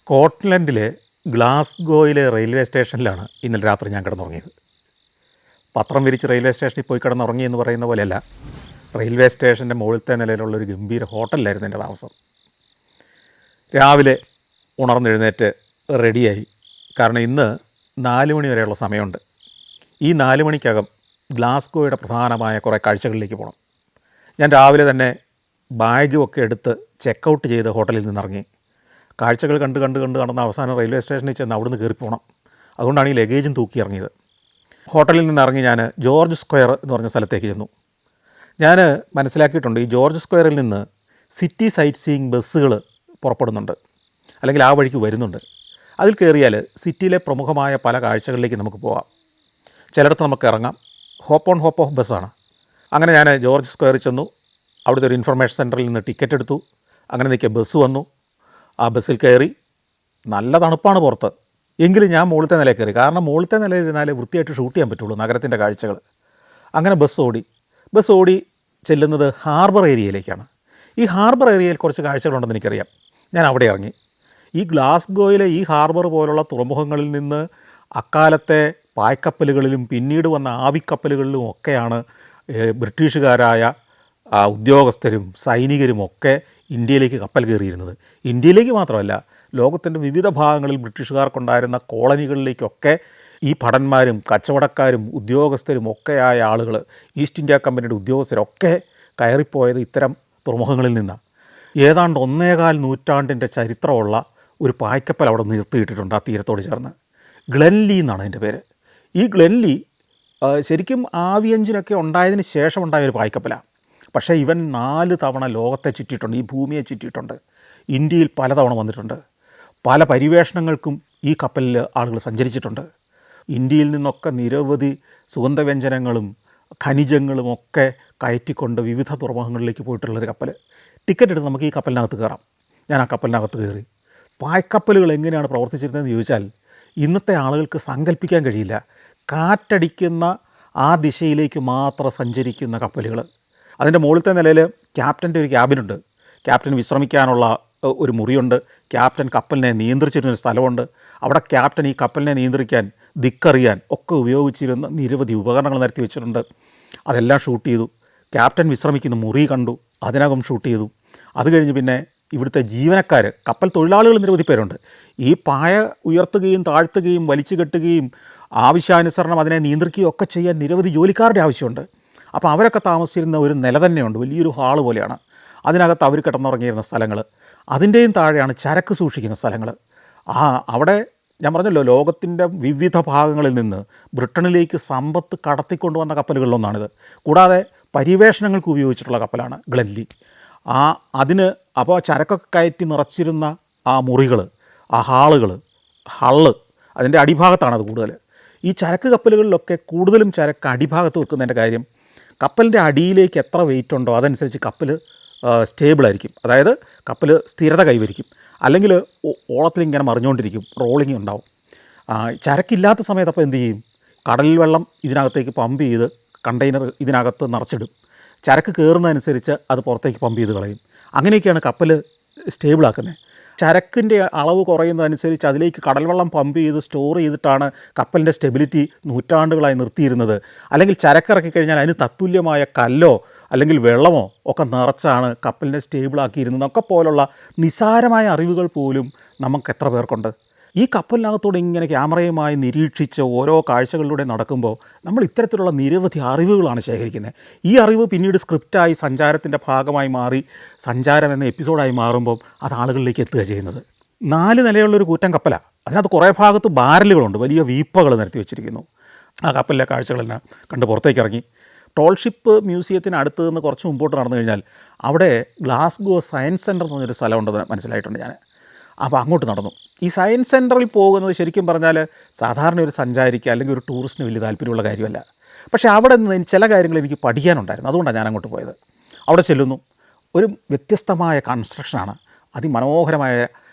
സ്കോട്ട്ലൻഡിലെ ഗ്ലാസ്ഗോയിലെ railway സ്റ്റേഷനിലാണ് ഇന്നലെ രാത്രി ഞാൻ കിടന്നുറങ്ങിയത്. പത്രം വിരിച്ച് റെയിൽവേ സ്റ്റേഷനിൽ പോയി കിടന്നുറങ്ങി എന്ന് പറയുന്ന പോലെയല്ല, റെയിൽവേ സ്റ്റേഷൻ്റെ മുകളിലത്തെ നിലയിലുള്ളൊരു ഗംഭീര ഹോട്ടലിലായിരുന്നു എൻ്റെ താമസം. രാവിലെ ഉണർന്നെഴുന്നേറ്റ് റെഡിയായി. കാരണം ഇന്ന് 4 മണി വരെയുള്ള സമയമുണ്ട്. ഈ 4 മണിക്കകം ഗ്ലാസ്ഗോയുടെ പ്രധാനമായ കുറേ കാഴ്ചകളിലേക്ക് പോകണം. ഞാൻ രാവിലെ തന്നെ ബാഗും ഒക്കെ എടുത്ത് ചെക്കൗട്ട് ചെയ്ത് ഹോട്ടലിൽ നിന്നിറങ്ങി. കാഴ്ചകൾ കണ്ട് നടന്ന അവസാനം റെയിൽവേ സ്റ്റേഷനിൽ ചെന്ന് അവിടുന്ന് കയറി പോകണം. അതുകൊണ്ടാണ് ഈ ലഗേജും തൂക്കി ഇറങ്ങിയത്. ഹോട്ടലിൽ നിന്നിറങ്ങി ഞാൻ ജോർജ് സ്ക്വയർ എന്ന് പറഞ്ഞ സ്ഥലത്തേക്ക് ചെന്നു. ഞാൻ മനസ്സിലാക്കിയിട്ടുണ്ട്, ഈ ജോർജ് സ്ക്വയറിൽ നിന്ന് സിറ്റി സൈറ്റ് സീയിങ് ബസ്സുകൾ പുറപ്പെടുന്നുണ്ട്, അല്ലെങ്കിൽ ആ വഴിക്ക് വരുന്നുണ്ട്. അതിൽ കയറിയാൽ സിറ്റിയിലെ പ്രമുഖമായ പല കാഴ്ചകളിലേക്ക് നമുക്ക് പോകാം. ചിലയിടത്ത് നമുക്ക് ഇറങ്ങാം. ഹോപ്പ് ഓൺ ഹോപ്പ് ഓഫ് ബസ്സാണ്. അങ്ങനെ ഞാൻ ജോർജ് സ്ക്വയറിൽ ചെന്നു. അവിടുത്തെ ഒരു ഇൻഫർമേഷൻ സെൻറ്ററിൽ നിന്ന് ടിക്കറ്റ് എടുത്തു. അങ്ങനെ നിൽക്കുക ബസ് വന്നു. ആ ബസ്സിൽ കയറി. നല്ല തണുപ്പാണ് പുറത്ത്. എങ്കിലും ഞാൻ മുകളിലത്തെ നിലയിൽ കയറി. കാരണം മുകളിലത്തെ നിലയിൽ ഇരുന്നാലേ വൃത്തിയായിട്ട് ഷൂട്ട് ചെയ്യാൻ പറ്റുള്ളൂ നഗരത്തിൻ്റെ കാഴ്ചകൾ. അങ്ങനെ ബസ് ഓടി ചെല്ലുന്നത് ഹാർബർ ഏരിയയിലേക്കാണ്. ഈ ഹാർബർ ഏരിയയിൽ കുറച്ച് കാഴ്ചകളുണ്ടെന്ന് എനിക്കറിയാം. ഞാൻ അവിടെ ഇറങ്ങി. ഈ ഗ്ലാസ്ഗോയിലെ ഈ ഹാർബർ പോലുള്ള തുറമുഖങ്ങളിൽ നിന്ന് അക്കാലത്തെ പായ്ക്കപ്പലുകളിലും പിന്നീട് വന്ന ആവിക്കപ്പലുകളിലും ഒക്കെയാണ് ബ്രിട്ടീഷുകാരായ ഉദ്യോഗസ്ഥരും സൈനികരും ഒക്കെ ഇന്ത്യയിലേക്ക് കപ്പൽ കയറിയിരുന്നത്. ഇന്ത്യയിലേക്ക് മാത്രമല്ല, ലോകത്തിൻ്റെ വിവിധ ഭാഗങ്ങളിൽ ബ്രിട്ടീഷുകാർക്കുണ്ടായിരുന്ന കോളനികളിലേക്കൊക്കെ ഈ ഭടന്മാരും കച്ചവടക്കാരും ഉദ്യോഗസ്ഥരും ഒക്കെയായ ആളുകൾ, ഈസ്റ്റ് ഇന്ത്യ കമ്പനിയുടെ ഉദ്യോഗസ്ഥരൊക്കെ കയറിപ്പോയത് ഇത്തരം തുറമുഖങ്ങളിൽ നിന്നാണ്. ഏതാണ്ട് 1.25 നൂറ്റാണ്ടിൻ്റെ ചരിത്രമുള്ള ഒരു പായ്ക്കപ്പൽ അവിടെ നിർത്തിയിട്ടിട്ടുണ്ട് ആ തീരത്തോട് ചേർന്ന്. ഗ്ലെൻലി എന്നാണ് അതിൻ്റെ പേര്. ഈ ഗ്ലെൻലി ശരിക്കും ആവി എഞ്ചിനൊക്കെ ഉണ്ടായതിന് ശേഷം ഉണ്ടായ ഒരു പായ്ക്കപ്പലാണ്. പക്ഷേ ഇവൻ 4 തവണ ലോകത്തെ ചുറ്റിയിട്ടുണ്ട്, ഈ ഭൂമിയെ ചുറ്റിയിട്ടുണ്ട്. ഇന്ത്യയിൽ പലതവണ വന്നിട്ടുണ്ട്. പല പരിവേഷണങ്ങൾക്കും ഈ കപ്പലിൽ ആളുകൾ സഞ്ചരിച്ചിട്ടുണ്ട്. ഇന്ത്യയിൽ നിന്നൊക്കെ നിരവധി സുഗന്ധവ്യഞ്ജനങ്ങളും ഖനിജങ്ങളും ഒക്കെ കയറ്റിക്കൊണ്ട് വിവിധ തുറമുഖങ്ങളിലേക്ക് പോയിട്ടുള്ളൊരു കപ്പൽ. ടിക്കറ്റ് എടുത്ത് നമുക്ക് ഈ കപ്പലിനകത്ത് കയറാം. ഞാൻ ആ കപ്പലിനകത്ത് കയറി. പായ്ക്കപ്പലുകൾ എങ്ങനെയാണ് പ്രവർത്തിച്ചിരുന്നതെന്ന് ചോദിച്ചാൽ ഇന്നത്തെ ആളുകൾക്ക് സങ്കല്പിക്കാൻ കഴിയില്ല. കാറ്റടിക്കുന്ന ആ ദിശയിലേക്ക് മാത്രം സഞ്ചരിക്കുന്ന കപ്പലുകൾ. അതിൻ്റെ മുകളിലത്തെ നിലയിൽ ക്യാപ്റ്റൻ്റെ ഒരു ക്യാബിനുണ്ട്. ക്യാപ്റ്റന് വിശ്രമിക്കാനുള്ള ഒരു മുറിയുണ്ട്. ക്യാപ്റ്റൻ കപ്പലിനെ നിയന്ത്രിച്ചിരുന്നൊരു സ്ഥലമുണ്ട്. അവിടെ ക്യാപ്റ്റൻ ഈ കപ്പലിനെ നിയന്ത്രിക്കാൻ, ദിക്കറിയാൻ ഒക്കെ ഉപയോഗിച്ചിരുന്ന നിരവധി ഉപകരണങ്ങൾ നിരത്തി വെച്ചിട്ടുണ്ട്. അതെല്ലാം ഷൂട്ട് ചെയ്തു. ക്യാപ്റ്റൻ വിശ്രമിക്കുന്ന മുറി കണ്ടു, അതിനകം ഷൂട്ട് ചെയ്തു. അത് കഴിഞ്ഞ് പിന്നെ ഇവിടുത്തെ ജീവനക്കാർ, കപ്പൽ തൊഴിലാളികൾ നിരവധി പേരുണ്ട്. ഈ പായ ഉയർത്തുകയും താഴ്ത്തുകയും വലിച്ചു കെട്ടുകയും ആവശ്യാനുസരണം അതിനെ നിയന്ത്രിക്കുകയും ഒക്കെ ചെയ്യാൻ നിരവധി ജോലിക്കാരുടെ ആവശ്യമുണ്ട്. അപ്പോൾ അവരൊക്കെ താമസിച്ചിരുന്ന ഒരു നില തന്നെയുണ്ട്, വലിയൊരു ഹാള് പോലെയാണ്. അതിനകത്ത് അവർ കിടന്നുറങ്ങിയിരുന്ന സ്ഥലങ്ങൾ. അതിൻ്റെയും താഴെയാണ് ചരക്ക് സൂക്ഷിക്കുന്ന സ്ഥലങ്ങൾ. അവിടെ ഞാൻ പറഞ്ഞല്ലോ, ലോകത്തിൻ്റെ വിവിധ ഭാഗങ്ങളിൽ നിന്ന് ബ്രിട്ടനിലേക്ക് സമ്പത്ത് കടത്തിക്കൊണ്ടുവന്ന കപ്പലുകളിലൊന്നാണിത്. കൂടാതെ പരിവേഷണങ്ങൾക്ക് ഉപയോഗിച്ചിട്ടുള്ള കപ്പലാണ് ഗ്ലെൻലി. അപ്പോൾ ചരക്കൊക്കെ കയറ്റി നിറച്ചിരുന്ന ആ മുറികൾ, ആ ഹള്ള് അതിൻ്റെ അടിഭാഗത്താണത് കൂടുതൽ. ഈ ചരക്ക് കപ്പലുകളിലൊക്കെ കൂടുതലും ചരക്ക് അടിഭാഗത്ത് വെക്കുന്നതിൻ്റെ കാര്യം, കപ്പലിൻ്റെ അടിയിലേക്ക് എത്ര വെയിറ്റ് ഉണ്ടോ അതനുസരിച്ച് കപ്പൽ സ്റ്റേബിളായിരിക്കും. അതായത് കപ്പൽ സ്ഥിരത കൈവരിക്കും. അല്ലെങ്കിൽ ഓളത്തിലിങ്ങനെ മറിഞ്ഞുകൊണ്ടിരിക്കും, റോളിങ് ഉണ്ടാവും. ചരക്കില്ലാത്ത സമയത്ത് അപ്പോൾ എന്ത് ചെയ്യും? കടൽ വെള്ളം ഇതിനകത്തേക്ക് പമ്പ് ചെയ്ത് കണ്ടെയ്നർ ഇതിനകത്ത് നിറച്ചിടും. ചരക്ക് കയറുന്നതനുസരിച്ച് അത് പുറത്തേക്ക് പമ്പ് ചെയ്ത് കളയും. അങ്ങനെയൊക്കെയാണ് കപ്പൽ സ്റ്റേബിളാക്കുന്നത്. ചരക്കിൻ്റെ അളവ് കുറയുന്നതനുസരിച്ച് അതിലേക്ക് കടൽവെള്ളം പമ്പ് ചെയ്ത് സ്റ്റോർ ചെയ്തിട്ടാണ് കപ്പലിൻ്റെ സ്റ്റെബിലിറ്റി നൂറ്റാണ്ടുകളായി നിർത്തിയിരുന്നത്. അല്ലെങ്കിൽ ചരക്കിറക്കി കഴിഞ്ഞാൽ അതിന് തത്തുല്യമായ കല്ലോ അല്ലെങ്കിൽ വെള്ളമോ ഒക്കെ നിറച്ചാണ് കപ്പലിനെ സ്റ്റേബിളാക്കിയിരുന്നത്. ഒക്കെ പോലുള്ള നിസ്സാരമായ അറിവുകൾ പോലും നമുക്ക് എത്ര പേർക്കുണ്ട്? ഈ കപ്പലിനകത്തോടെ ഇങ്ങനെ ക്യാമറയുമായി നിരീക്ഷിച്ച് ഓരോ കാഴ്ചകളിലൂടെ നടക്കുമ്പോൾ നമ്മൾ ഇത്തരത്തിലുള്ള നിരവധി അറിവുകളാണ് ശേഖരിക്കുന്നത്. ഈ അറിവ് പിന്നീട് സ്ക്രിപ്റ്റായി സഞ്ചാരത്തിൻ്റെ ഭാഗമായി മാറി സഞ്ചാരം എന്ന എപ്പിസോഡായി മാറുമ്പോൾ അത് ആളുകളിലേക്ക് എത്തുക ചെയ്യുന്നത്. 4 നിലയുള്ളൊരു കൂറ്റൻ കപ്പലാണ്. അതിനകത്ത് കുറേ ഭാഗത്ത് ബാരലുകളുണ്ട്, വലിയ വീപ്പകൾ നിരത്തി വെച്ചിരിക്കുന്നു. ആ കപ്പലിലെ കാഴ്ചകളെല്ലാം കണ്ട് പുറത്തേക്ക് ഇറങ്ങി. ടോൾഷിപ്പ് മ്യൂസിയത്തിന് അടുത്ത് നിന്ന് കുറച്ച് മുമ്പോട്ട് നടന്നു കഴിഞ്ഞാൽ അവിടെ ഗ്ലാസ്ഗോ സയൻസ് സെൻറ്റർ എന്ന് പറഞ്ഞൊരു സ്ഥലമുണ്ടെന്ന് മനസ്സിലായിട്ടുണ്ട് ഞാൻ. അപ്പോൾ അങ്ങോട്ട് നടന്നു. ഈ സയൻസ് സെൻറ്ററിൽ പോകുന്നത് ശരിക്കും പറഞ്ഞാൽ സാധാരണ ഒരു സഞ്ചാരിക്ക് അല്ലെങ്കിൽ ഒരു ടൂറിസ്റ്റിന് വലിയ താല്പര്യമുള്ള കാര്യമല്ല. പക്ഷേ അവിടെ നിന്ന് ചില കാര്യങ്ങൾ എനിക്ക് പഠിക്കാനുണ്ടായിരുന്നു. അതുകൊണ്ടാണ് ഞാൻ അങ്ങോട്ട് പോയത്. അവിടെ ചെല്ലുന്നു. ഒരു വ്യത്യസ്തമായ കൺസ്ട്രക്ഷനാണ്. അതിമനോഹരമായ,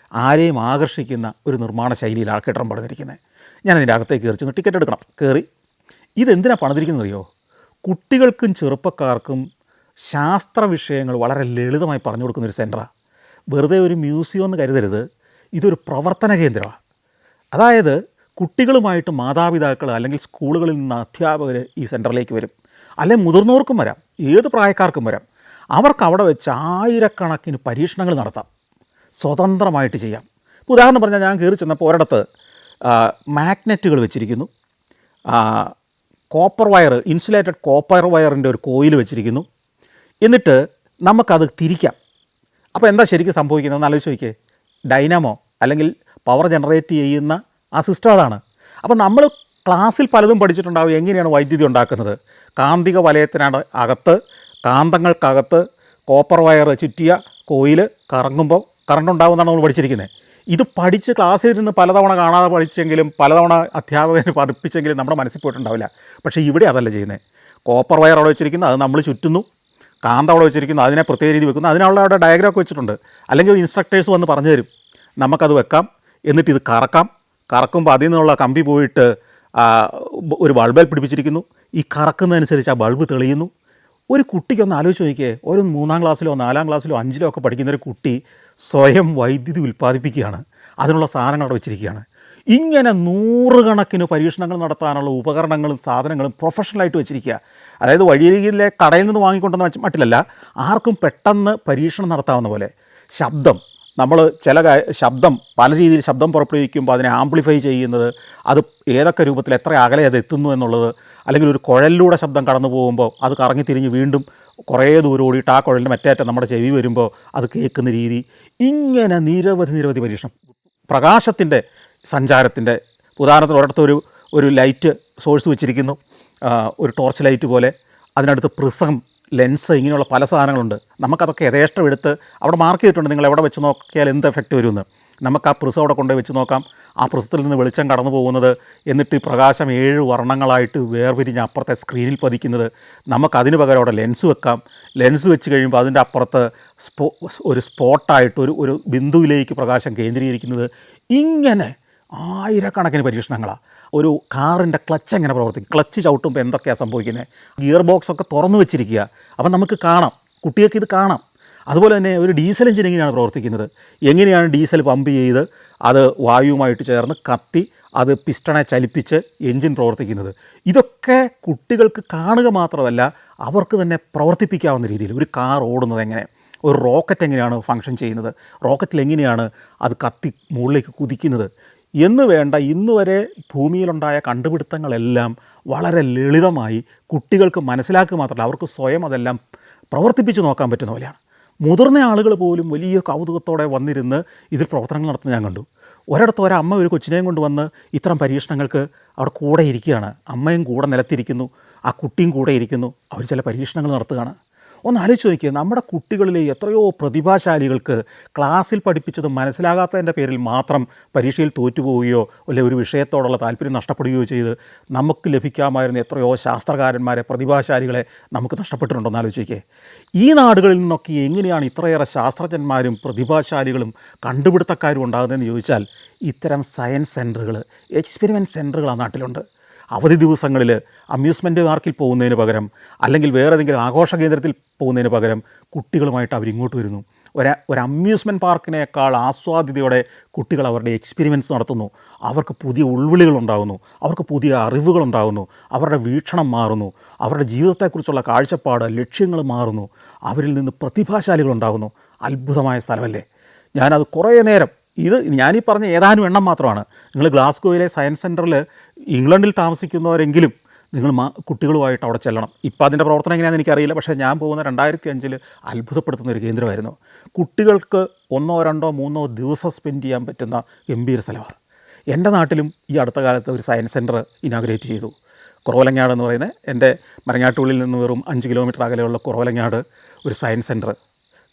ആരെയും ആകർഷിക്കുന്ന ഒരു നിർമ്മാണ ശൈലിയിലാണ് കെട്ടിടം പണിതിരിക്കുന്നത്. ഞാനതിൻ്റെ അകത്തേക്ക് കയറി ചെന്ന് ടിക്കറ്റ് എടുക്കണം. കയറി. ഇതെന്തിനാണ് പണിതിരിക്കുന്നത് അറിയോ? കുട്ടികൾക്കും ചെറുപ്പക്കാർക്കും ശാസ്ത്ര വിഷയങ്ങൾ വളരെ ലളിതമായി പറഞ്ഞു കൊടുക്കുന്നൊരു സെൻറ്ററാണ്. വെറുതെ ഒരു മ്യൂസിയം എന്ന് കരുതരുത്. ഇതൊരു പ്രവർത്തന കേന്ദ്രമാണ്. അതായത് കുട്ടികളുമായിട്ട് മാതാപിതാക്കൾ അല്ലെങ്കിൽ സ്കൂളുകളിൽ നിന്ന് അധ്യാപകർ ഈ സെൻറ്ററിലേക്ക് വരും, അല്ലെങ്കിൽ മുതിർന്നവർക്കും വരാം, ഏത് പ്രായക്കാർക്കും വരാം. അവർക്ക് അവിടെ വെച്ച് ആയിരക്കണക്കിന് പരീക്ഷണങ്ങൾ നടത്താം, സ്വതന്ത്രമായിട്ട് ചെയ്യാം. ഇപ്പോൾ ഉദാഹരണം പറഞ്ഞാൽ, ഞാൻ കയറി ചെന്നപ്പോൾ ഒരിടത്ത് മാഗ്നറ്റുകൾ വെച്ചിരിക്കുന്നു, കോപ്പർ വയർ, ഇൻസുലേറ്റഡ് കോപ്പർ വയറിൻ്റെ ഒരു കോയിൽ വെച്ചിരിക്കുന്നു. എന്നിട്ട് നമുക്കത് തിരിക്കാം. അപ്പോൾ എന്താ ശരിക്കും സംഭവിക്കുന്നതെന്ന് ആലോചിച്ച് നോക്കിയേ. ഡൈനാമോ അല്ലെങ്കിൽ പവർ ജനറേറ്റ് ചെയ്യുന്ന ആ സിസ്റ്റം അതാണ്. അപ്പോൾ നമ്മൾ ക്ലാസ്സിൽ പലതും പഠിച്ചിട്ടുണ്ടാവും എങ്ങനെയാണ് വൈദ്യുതി ഉണ്ടാക്കുന്നത്. കാന്തിക വലയത്തിനാണ് അകത്ത്, കാന്തങ്ങൾക്കകത്ത് കോപ്പർ വയർ ചുറ്റിയ കോയിൽ കറങ്ങുമ്പോൾ കറണ്ട് ഉണ്ടാകുമെന്നാണ് നമ്മൾ പഠിച്ചിരിക്കുന്നത്. ഇത് പഠിച്ച് ക്ലാസ്സിൽ ഇരുന്ന് പലതവണ കാണാതെ പഠിച്ചെങ്കിലും പലതവണ അധ്യാപകന് പഠിപ്പിച്ചെങ്കിലും നമ്മുടെ മനസ്സിൽ പോയിട്ടുണ്ടാവില്ല. പക്ഷേ ഇവിടെ അതല്ല ചെയ്യുന്നത്. കോപ്പർ വയർ അവിടെ വെച്ചിരിക്കുന്നു, അത് നമ്മൾ ചുറ്റുന്നു. കാന്തം അവിടെ വെച്ചിരിക്കുന്നു, അതിനെ പ്രത്യേക രീതി വെക്കുന്നു. അതിനുള്ള അവിടെ ഡയഗ്രാം ഒക്കെ വെച്ചിട്ടുണ്ട്. അല്ലെങ്കിൽ ഇൻസ്ട്രക്ടേഴ്സ് വന്ന് പറഞ്ഞു തരും, നമുക്കത് വെക്കാം, എന്നിട്ട് ഇത് കറക്കാം. കറക്കുമ്പോൾ അതിൽ നിന്നുള്ള കമ്പി പോയിട്ട് ഒരു ബൾബിൽ പിടിപ്പിച്ചിരിക്കുന്നു. ഈ കറക്കുന്നതനുസരിച്ച് ആ ബൾബ് തെളിയുന്നു. ഒരു കുട്ടിക്കൊന്ന് ആലോചിച്ച് നോക്കിയേ, ഒരു 3ാം ക്ലാസ്സിലോ 4ാം ക്ലാസ്സിലോ 5ലോ ഒക്കെ പഠിക്കുന്നൊരു കുട്ടി സ്വയം വൈദ്യുതി ഉൽപ്പാദിപ്പിക്കുകയാണ്, അതിനുള്ള സാധനങ്ങൾ അവിടെ വെച്ചിരിക്കുകയാണ്. ഇങ്ങനെ നൂറുകണക്കിന് പരീക്ഷണങ്ങൾ നടത്താനുള്ള ഉപകരണങ്ങളും സാധനങ്ങളും പ്രൊഫഷണലായിട്ട് വെച്ചിരിക്കുക. അതായത് വഴിയരികിലെ കടയിൽ നിന്ന് വാങ്ങിക്കൊണ്ടെന്ന് മട്ടിലല്ല, ആർക്കും പെട്ടെന്ന് പരീക്ഷണം നടത്താവുന്ന പോലെ. ശബ്ദം, നമ്മൾ ചില ശബ്ദം പല രീതിയിൽ ശബ്ദം പുറപ്പെടുവിക്കുമ്പോൾ അതിനെ ആംപ്ലിഫൈ ചെയ്യുന്നത്, അത് ഏതൊക്കെ രൂപത്തിൽ എത്ര അകലെ അത് എത്തുന്നു എന്നുള്ളത്, അല്ലെങ്കിൽ ഒരു കുഴലിലൂടെ ശബ്ദം കടന്നു പോകുമ്പോൾ അത് കറങ്ങി തിരിഞ്ഞ് വീണ്ടും കുറേ ദൂരം ഓടിയിട്ട് ആ കുഴലിൻ്റെ മറ്റേറ്റം നമ്മുടെ ചെവി വരുമ്പോൾ അത് കേൾക്കുന്ന രീതി, ഇങ്ങനെ നിരവധി പരീക്ഷണം. പ്രകാശത്തിൻ്റെ സഞ്ചാരത്തിൻ്റെ ഉദാഹരണത്തിന് ഒരിടത്ത് ഒരു ലൈറ്റ് സോഴ്സ് വെച്ചിരിക്കുന്നു, ഒരു ടോർച്ച് ലൈറ്റ് പോലെ. അതിനടുത്ത് പ്രിസം, ലെൻസ്, ഇങ്ങനെയുള്ള പല സാധനങ്ങളുണ്ട്. നമുക്കതൊക്കെ യഥേഷ്ടം എടുത്ത് അവിടെ മാർക്ക് ചെയ്തിട്ടുണ്ട്, നിങ്ങൾ എവിടെ വെച്ച് നോക്കിയാൽ എന്ത് എഫക്റ്റ് വരുമെന്ന്. നമുക്ക് ആ പ്രിസം അവിടെ കൊണ്ടുപോയി വെച്ച് നോക്കാം. ആ പ്രിസത്തിൽ നിന്ന് വെളിച്ചം കടന്നു പോകുന്നത്, എന്നിട്ട് ഈ പ്രകാശം 7 വർണ്ണങ്ങളായിട്ട് വേർപിരിഞ്ഞ് അപ്പുറത്തെ സ്ക്രീനിൽ പതിക്കുന്നത്. നമുക്കതിന് പകരം അവിടെ ലെൻസ് വെക്കാം. ലെൻസ് വെച്ച് കഴിയുമ്പോൾ അതിൻ്റെ അപ്പുറത്ത് ഒരു സ്പോട്ടായിട്ട് ഒരു ബിന്ദുവിലേക്ക് പ്രകാശം കേന്ദ്രീകരിക്കുന്നത്. ഇങ്ങനെ ആയിരക്കണക്കിന് പരീക്ഷണങ്ങളാണ്. ഒരു കാറിൻ്റെ ക്ലച്ച് എങ്ങനെ പ്രവർത്തിക്കും, ക്ലച്ച് ചവിട്ടുമ്പോൾ എന്തൊക്കെയാണ് സംഭവിക്കുന്നത്, ഗിയർ ബോക്സൊക്കെ തുറന്നു വെച്ചിരിക്കുക. അപ്പം നമുക്ക് കാണാം, കുട്ടികൾക്ക് ഇത് കാണാം. അതുപോലെ തന്നെ ഒരു ഡീസൽ എഞ്ചിൻ എങ്ങനെയാണ് പ്രവർത്തിക്കുന്നത്, എങ്ങനെയാണ് ഡീസൽ പമ്പ് ചെയ്ത് അത് വായുവുമായിട്ട് ചേർന്ന് കത്തി അത് പിസ്റ്റണെ ചലിപ്പിച്ച് എഞ്ചിൻ പ്രവർത്തിക്കുന്നത്. ഇതൊക്കെ കുട്ടികൾക്ക് കാണുക മാത്രമല്ല, അവർക്ക് തന്നെ പ്രവർത്തിപ്പിക്കാവുന്ന രീതിയിൽ. ഒരു കാർ ഓടുന്നത് എങ്ങനെ, ഒരു റോക്കറ്റ് എങ്ങനെയാണ് ഫങ്ഷൻ ചെയ്യുന്നത്, റോക്കറ്റിൽ എങ്ങനെയാണ് അത് കത്തി മുകളിലേക്ക് കുതിക്കുന്നത് എന്ന് വേണ്ട ഇന്നുവരെ ഭൂമിയിലുണ്ടായ കണ്ടുപിടുത്തങ്ങളെല്ലാം വളരെ ലളിതമായി കുട്ടികൾക്ക് മനസ്സിലാക്കുക മാത്രമല്ല, അവർക്ക് സ്വയം അതെല്ലാം പ്രവർത്തിപ്പിച്ച് നോക്കാൻ പറ്റുന്ന പോലെയാണ്. മുതിർന്ന ആളുകൾ പോലും വലിയ കൗതുകത്തോടെ വന്നിരുന്ന് ഇതിൽ പ്രവർത്തനങ്ങൾ നടത്തുന്നത് ഞാൻ കണ്ടു. ഒരിടത്ത് ഒരമ്മ ഒരു കൊച്ചിനെയും കൊണ്ടുവന്ന് ഇത്തരം പരീക്ഷണങ്ങൾക്ക് അവിടെ കൂടെ ഇരിക്കുകയാണ്. അമ്മയും കൂടെ നിലത്തിരിക്കുന്നു, ആ കുട്ടിയും കൂടെ ഇരിക്കുന്നു. അവർ ചില പരീക്ഷണങ്ങൾ നടത്തുകയാണ്. ഒന്ന് ആലോചിച്ച് നോക്കിയാൽ, നമ്മുടെ കുട്ടികളിലെ എത്രയോ പ്രതിഭാശാലികൾക്ക് ക്ലാസ്സിൽ പഠിപ്പിച്ചത് മനസ്സിലാകാത്തതിൻ്റെ പേരിൽ മാത്രം പരീക്ഷയിൽ തോറ്റുപോവുകയോ അല്ലെങ്കിൽ ഒരു വിഷയത്തോടുള്ള താല്പര്യം നഷ്ടപ്പെടുകയോ ചെയ്ത് നമുക്ക് ലഭിക്കാമായിരുന്ന എത്രയോ ശാസ്ത്രകാരന്മാരെ, പ്രതിഭാശാലികളെ നമുക്ക് നഷ്ടപ്പെട്ടിട്ടുണ്ടെന്ന് ആലോചിച്ച് നോക്കിയേ. ഈ നാടുകളിൽ നിന്നൊക്കെ എങ്ങനെയാണ് ഇത്രയേറെ ശാസ്ത്രജ്ഞന്മാരും പ്രതിഭാശാലികളും കണ്ടുപിടുത്തക്കാരും ഉണ്ടാകുന്നതെന്ന് ചോദിച്ചാൽ, ഇത്തരം സയൻസ് സെൻറ്ററുകൾ, എക്സ്പെരിമെൻറ്റ് സെൻറ്ററുകൾ ആ നാട്ടിലുണ്ട്. അവധി ദിവസങ്ങളിൽ അമ്യൂസ്മെൻറ്റ് പാർക്കിൽ പോകുന്നതിന് പകരം, അല്ലെങ്കിൽ വേറെ ഏതെങ്കിലും ആഘോഷ കേന്ദ്രത്തിൽ പോകുന്നതിന് പകരം കുട്ടികളുമായിട്ട് അവരിങ്ങോട്ട് വരുന്നു. ഒരു അമ്യൂസ്മെൻറ്റ് പാർക്കിനേക്കാൾ ആസ്വാദ്യതയോടെ കുട്ടികൾ അവരുടെ എക്സ്പെരിമെൻറ്റ്സ് നടത്തുന്നു. അവർക്ക് പുതിയ ഉൾവിളികളുണ്ടാകുന്നു, അവർക്ക് പുതിയ അറിവുകളുണ്ടാകുന്നു, അവരുടെ വീക്ഷണം മാറുന്നു, അവരുടെ ജീവിതത്തെക്കുറിച്ചുള്ള കാഴ്ചപ്പാട്, ലക്ഷ്യങ്ങൾ മാറുന്നു, അവരിൽ നിന്ന് പ്രതിഭാശാലികളുണ്ടാകുന്നു. അത്ഭുതമായ സ്ഥലമല്ലേ? ഞാനത് കുറേ നേരം, ഞാനീ പറഞ്ഞ ഏതാനും എണ്ണം മാത്രമാണ്. നിങ്ങൾ ഗ്ലാസ്ഗോയിലെ സയൻസ് സെൻറ്ററിൽ ഇംഗ്ലണ്ടിൽ താമസിക്കുന്നവരെങ്കിലും നിങ്ങൾ കുട്ടികളുമായിട്ട് അവിടെ ചെല്ലണം. ഇപ്പം അതിൻ്റെ പ്രവർത്തനം എങ്ങനെയാണെന്ന് എനിക്കറിയില്ല. പക്ഷേ ഞാൻ പോകുന്ന 2005 അത്ഭുതപ്പെടുത്തുന്ന ഒരു കേന്ദ്രമായിരുന്നു. കുട്ടികൾക്ക് 1, 2, 3 ദിവസം സ്പെൻഡ് ചെയ്യാൻ പറ്റുന്ന ഗംഭീര സ്ഥലമാണ്. എൻ്റെ നാട്ടിലും ഈ അടുത്ത കാലത്ത് ഒരു സയൻസ് സെൻറ്റർ ഇനാഗുറേറ്റ് ചെയ്തു. കുറവലങ്ങാട് എന്ന് പറയുന്നത്, എൻ്റെ മരങ്ങാട്ടുള്ളിൽ നിന്ന് വെറും 5 കിലോമീറ്റർ അകലെയുള്ള കുറവലങ്ങാട് ഒരു സയൻസ് സെൻറ്റർ.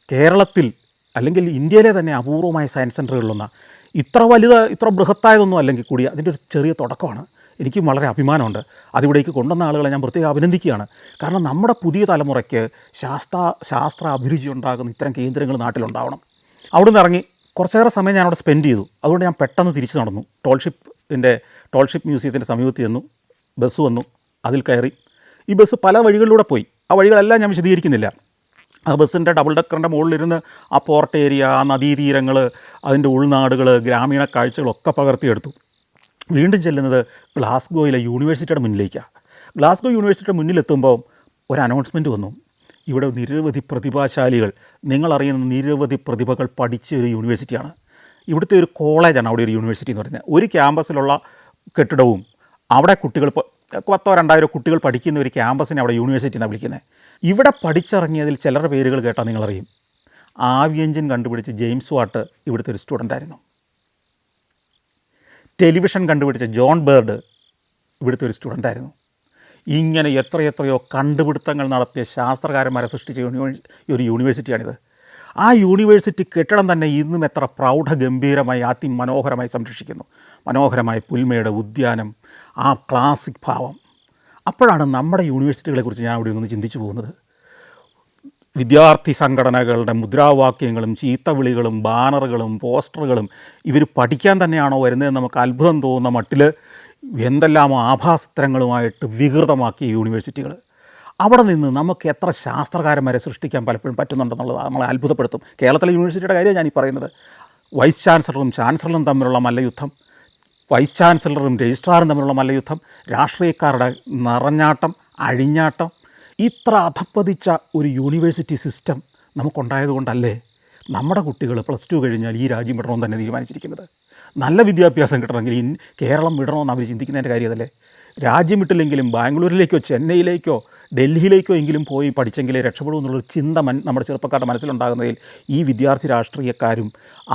കേരളത്തിൽ അല്ലെങ്കിൽ ഇന്ത്യയിലെ തന്നെ അപൂർവമായ സയൻസ് സെൻറ്ററുകളിലൊന്ന്. ഇത്ര ബൃഹത്തായതൊന്നും അല്ലെങ്കിൽ കൂടി അതിൻ്റെ ഒരു ചെറിയ തുടക്കമാണ്. എനിക്കും വളരെ അഭിമാനമുണ്ട്. അതിവിടേക്ക് കൊണ്ടുവന്ന ആളുകളെ ഞാൻ പ്രത്യേകം അഭിനന്ദിക്കുകയാണ്. കാരണം നമ്മുടെ പുതിയ തലമുറയ്ക്ക് ശാസ്ത്ര അഭിരുചി ഉണ്ടാകുന്ന ഇത്തരം കേന്ദ്രങ്ങൾ നാട്ടിലുണ്ടാവണം. അവിടെ നിന്ന് ഇറങ്ങി കുറച്ചേറെ സമയം ഞാനവിടെ സ്പെൻഡ് ചെയ്തു. അതുകൊണ്ട് ഞാൻ പെട്ടെന്ന് തിരിച്ചു നടന്നു. ടോൾഷിപ്പ് മ്യൂസിയത്തിൻ്റെ സമീപത്ത് ചെന്നു. ബസ് വന്നു, അതിൽ കയറി. ഈ ബസ് പല വഴികളിലൂടെ പോയി. ആ വഴികളെല്ലാം ഞാൻ വിശദീകരിക്കുന്നില്ല. ആ ബസ്സിൻ്റെ ഡബിൾ ഡക്കറിൻ്റെ മുകളിലിരുന്ന് ആ പോർട്ട് ഏരിയ, ആ നദീതീരങ്ങൾ, അതിൻ്റെ ഉൾനാടുകൾ, ഗ്രാമീണ കാഴ്ചകളൊക്കെ പകർത്തിയെടുത്തു. വീണ്ടും ചെല്ലുന്നത് ഗ്ലാസ്ഗോയിലെ യൂണിവേഴ്സിറ്റിയുടെ മുന്നിലേക്കാണ്. ഗ്ലാസ്ഗോ യൂണിവേഴ്സിറ്റിയുടെ മുന്നിലെത്തുമ്പോൾ ഒരു അനൗൺസ്മെൻറ്റ് വന്നു. ഇവിടെ നിരവധി പ്രതിഭാശാലികൾ, നിങ്ങളറിയുന്ന നിരവധി പ്രതിഭകൾ പഠിച്ച ഒരു യൂണിവേഴ്സിറ്റിയാണ്. ഇവിടുത്തെ ഒരു കോളേജാണ് അവിടെ ഒരു യൂണിവേഴ്സിറ്റി എന്ന് പറയുന്നത്. ഒരു ക്യാമ്പസിലുള്ള കെട്ടിടവും അവിടെ കുട്ടികൾ 10,000-2,000 കുട്ടികൾ പഠിക്കുന്ന ഒരു ക്യാമ്പസിനെ അവിടെ യൂണിവേഴ്സിറ്റി എന്നാണ് വിളിക്കുന്നത്. ഇവിടെ പഠിച്ചിറങ്ങിയതിൽ ചിലരുടെ പേരുകൾ കേട്ടാൽ നിങ്ങളറിയും. ആവി എഞ്ചിൻ കണ്ടുപിടിച്ച് ജെയിംസ് വാട്ട് ഇവിടുത്തെ ഒരു സ്റ്റുഡൻ്റായിരുന്നു. ടെലിവിഷൻ കണ്ടുപിടിച്ച ജോൺ ബേർഡ് ഇവിടുത്തെ ഒരു സ്റ്റുഡൻ്റായിരുന്നു. ഇങ്ങനെ എത്രയെത്രയോ കണ്ടുപിടുത്തങ്ങൾ നടത്തിയ ശാസ്ത്രകാരന്മാരെ സൃഷ്ടിച്ച ഒരു യൂണിവേഴ്സിറ്റിയാണിത്. ആ യൂണിവേഴ്സിറ്റി കെട്ടിടം തന്നെ ഇന്നും എത്ര പ്രൗഢഗംഭീരമായി അതിമനോഹരമായി സംരക്ഷിക്കുന്നു. മനോഹരമായ പുൽമേട്, ഉദ്യാനം, ആ ക്ലാസിക് ഭാവം. അപ്പോഴാണ് നമ്മുടെ യൂണിവേഴ്സിറ്റികളെക്കുറിച്ച് ഞാൻ അവിടെ ഒന്ന് ചിന്തിച്ചു പോകുന്നത്. വിദ്യാർത്ഥി സംഘടനകളുടെ മുദ്രാവാക്യങ്ങളും ചീത്തവിളികളും ബാനറുകളും പോസ്റ്ററുകളും ഇവർ പഠിക്കാൻ തന്നെയാണോ വരുന്നതെന്ന് നമുക്ക് അത്ഭുതം തോന്നുന്ന മട്ടിൽ എന്തെല്ലാം ആഭാസത്തരങ്ങളുമായിട്ട് വികൃതമാക്കിയ യൂണിവേഴ്സിറ്റികൾ. അവിടെ നിന്ന് നമുക്ക് എത്ര ശാസ്ത്രകാരന്മാരെ സൃഷ്ടിക്കാൻ പലപ്പോഴും പറ്റുന്നുണ്ടെന്നുള്ളത് നമ്മളെ അത്ഭുതപ്പെടുത്തും. കേരളത്തിലെ യൂണിവേഴ്സിറ്റിയുടെ കാര്യമാണ് ഞാനീ പറയുന്നത്. വൈസ് ചാൻസലറും ചാൻസലറും തമ്മിലുള്ള മല്ലയുദ്ധം, വൈസ് ചാൻസലറും രജിസ്ട്രാറും തമ്മിലുള്ള മല്ലയുദ്ധം, രാഷ്ട്രീയക്കാരുടെ നിറഞ്ഞാട്ടം, അഴിഞ്ഞാട്ടം. ഇത്ര അധപ്പതിച്ച ഒരു യൂണിവേഴ്സിറ്റി സിസ്റ്റം നമുക്കുണ്ടായതുകൊണ്ടല്ലേ നമ്മുടെ കുട്ടികൾ +2 കഴിഞ്ഞാൽ ഈ രാജ്യം വിടണമെന്ന് തന്നെ തീരുമാനിച്ചിരിക്കുന്നത്. നല്ല വിദ്യാഭ്യാസം കിട്ടണമെങ്കിൽ കേരളം വിടണമെന്ന് അവർ ചിന്തിക്കുന്നതിൻ്റെ കാര്യമല്ലേ. രാജ്യം വിട്ടില്ലെങ്കിലും ബാംഗ്ലൂരിലേക്കോ ചെന്നൈയിലേക്കോ ഡൽഹിയിലേക്കോ എങ്കിലും പോയി പഠിച്ചെങ്കിലേ രക്ഷപ്പെടൂ എന്നുള്ളൊരു ചിന്ത നമ്മുടെ ചെറുപ്പക്കാരുടെ മനസ്സിലുണ്ടാകുന്നതിൽ ഈ വിദ്യാർത്ഥി രാഷ്ട്രീയക്കാരും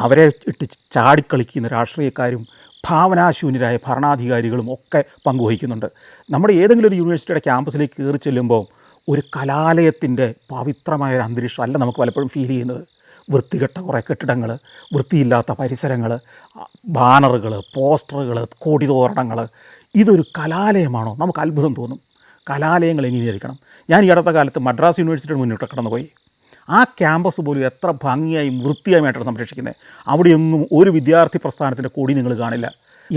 അവരെ ഇട്ട് ചാടിക്കളിക്കുന്ന രാഷ്ട്രീയക്കാരും ഭാവനാശൂന്യരായ ഭരണാധികാരികളും ഒക്കെ പങ്കുവഹിക്കുന്നുണ്ട്. നമ്മുടെ ഏതെങ്കിലും ഒരു യൂണിവേഴ്സിറ്റിയുടെ ക്യാമ്പസിലേക്ക് കയറി ചെല്ലുമ്പോൾ ഒരു കലാലയത്തിൻ്റെ പവിത്രമായ ഒരു അന്തരീക്ഷം അല്ല നമുക്ക് പലപ്പോഴും ഫീൽ ചെയ്യുന്നത്. വൃത്തികെട്ട കുറേ കെട്ടിടങ്ങൾ, വൃത്തിയില്ലാത്ത പരിസരങ്ങൾ, ബാനറുകൾ, പോസ്റ്ററുകൾ, കൊടിതോരണങ്ങൾ. ഇതൊരു കലാലയമാണോ? നമുക്ക് അത്ഭുതം തോന്നും. കലാലയങ്ങൾ എങ്ങനെയായിരിക്കണം? ഞാൻ ഈ അടുത്ത കാലത്ത് മദ്രാസ് യൂണിവേഴ്സിറ്റിയുടെ മുന്നിട്ട് കടന്നുപോയി. ആ ക്യാമ്പസ് പോലും എത്ര ഭംഗിയായും വൃത്തിയായിട്ടാണ് സംരക്ഷിക്കുന്നത്. അവിടെയൊന്നും ഒരു വിദ്യാർത്ഥി പ്രസ്ഥാനത്തിൻ്റെ കൊടി നിങ്ങൾ കാണില്ല.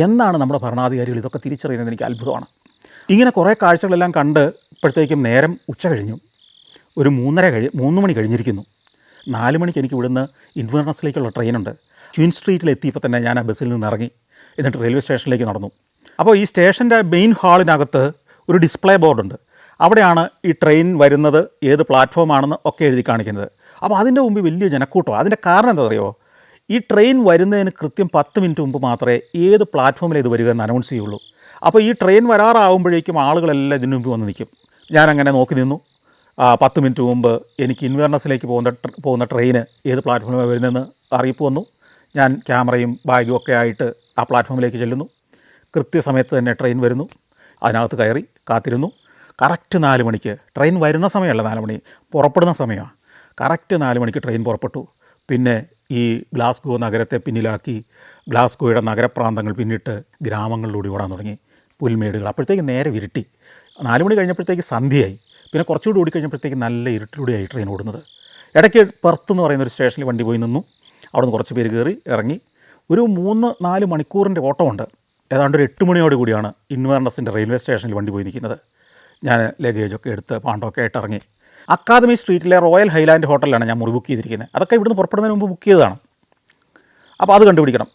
എന്നാണ് നമ്മുടെ ഭരണാധികാരികൾ ഇതൊക്കെ തിരിച്ചറിയുന്നത്? എനിക്ക് അത്ഭുതമാണ്. ഇങ്ങനെ കുറേ കാഴ്ചകളെല്ലാം കണ്ട് ഇപ്പോഴത്തേക്കും നേരം ഉച്ച കഴിഞ്ഞു. ഒരു 3 മണി കഴിഞ്ഞിരിക്കുന്നു. 4 മണിക്ക് എനിക്ക് ഇവിടുന്ന് ഇൻവേർണസിലേക്കുള്ള ട്രെയിനുണ്ട്. ക്വീൻ സ്ട്രീറ്റിലെത്തിയപ്പോൾ തന്നെ ഞാൻ ആ ബസ്സിൽ നിന്ന് ഇറങ്ങി. എന്നിട്ട് റെയിൽവേ സ്റ്റേഷനിലേക്ക് നടന്നു. അപ്പോൾ ഈ സ്റ്റേഷൻ്റെ മെയിൻ ഹാളിനകത്ത് ഒരു ഡിസ്പ്ലേ ബോർഡുണ്ട്. അവിടെയാണ് ഈ ട്രെയിൻ വരുന്നത്, ഏത് പ്ലാറ്റ്ഫോമാണെന്ന് ഒക്കെ എഴുതി കാണിക്കുന്നത്. അപ്പോൾ അതിൻ്റെ മുമ്പ് വലിയ ജനക്കൂട്ടം. അതിൻ്റെ കാരണം എന്താ പറയുമോ? ഈ ട്രെയിൻ വരുന്നതിന് കൃത്യം 10 മിനിറ്റ് മുമ്പ് മാത്രമേ ഏത് പ്ലാറ്റ്ഫോമിൽ ഇത് വരിക എന്ന് അനൗൺസ് ചെയ്യുള്ളൂ. അപ്പോൾ ഈ ട്രെയിൻ വരാറാവുമ്പോഴേക്കും ആളുകളെല്ലാം ഇതിനു മുമ്പ് വന്ന് നിൽക്കും. ഞാനങ്ങനെ നോക്കി നിന്നു. 10 മിനിറ്റ് മുമ്പ് എനിക്ക് ഇൻവേർണസിലേക്ക് പോകുന്ന ട്രെയിന് ഏത് പ്ലാറ്റ്ഫോമിൽ വരുന്നതെന്ന് അറിയിപ്പ് വന്നു. ഞാൻ ക്യാമറയും ബാഗും ഒക്കെ ആയിട്ട് ആ പ്ലാറ്റ്ഫോമിലേക്ക് ചെല്ലുന്നു. കൃത്യസമയത്ത് തന്നെ ട്രെയിൻ വരുന്നു. അതിനകത്ത് കയറി കാത്തിരുന്നു. കറക്റ്റ് 4 മണിക്ക് ട്രെയിൻ വരുന്ന സമയമല്ല, 4 മണി പുറപ്പെടുന്ന സമയമാണ്. കറക്റ്റ് 4 മണിക്ക് ട്രെയിൻ പുറപ്പെട്ടു. പിന്നെ ഈ ഗ്ലാസ്ഗോ നഗരത്തെ പിന്നിലാക്കി ഗ്ലാസ്ഗോയുടെ നഗരപ്രാന്തങ്ങൾ പിന്നിട്ട് ഗ്രാമങ്ങളിലൂടെ ഓടാൻ തുടങ്ങി. പുൽമേടുകൾ. അപ്പോഴത്തേക്ക് നേരെ ഇരുട്ടി. 4 മണി കഴിഞ്ഞപ്പോഴത്തേക്ക് സന്ധ്യയായി. പിന്നെ കുറച്ചുകൂടി ഓടിക്കഴിഞ്ഞപ്പോഴത്തേക്ക് നല്ല ഇരുട്ടിലൂടെയായി ട്രെയിൻ ഓടുന്നത്. ഇടയ്ക്ക് പെർത്ത് എന്ന് പറയുന്നൊരു സ്റ്റേഷനിൽ വണ്ടി പോയി നിന്നു. അവിടെ നിന്ന് കുറച്ച് പേര് കയറി ഇറങ്ങി. ഒരു 3-4 മണിക്കൂറിൻ്റെ ഓട്ടമുണ്ട്. ഏതാണ്ട് ഒരു 8 മണിയോട് കൂടിയാണ് ഇൻവേർണസിൻ്റെ റെയിൽവേ സ്റ്റേഷനിൽ വണ്ടി പോയി നിൽക്കുന്നത്. ഞാൻ ലഗേജൊക്കെ എടുത്ത് പാണ്ടൊക്കെ ആയിട്ട് ഇറങ്ങി. അക്കാദമി സ്ട്രീറ്റിലെ റോയൽ ഹൈലാൻഡ് ഹോട്ടലിലാണ് ഞാൻ മുറി ബുക്ക് ചെയ്തിരിക്കുന്നത്. അതൊക്കെ ഇവിടുന്ന് പുറപ്പെടുന്നതിന് മുമ്പ് ബുക്ക് ചെയ്തതാണ്. അപ്പോൾ അത് കണ്ടുപിടിക്കണം.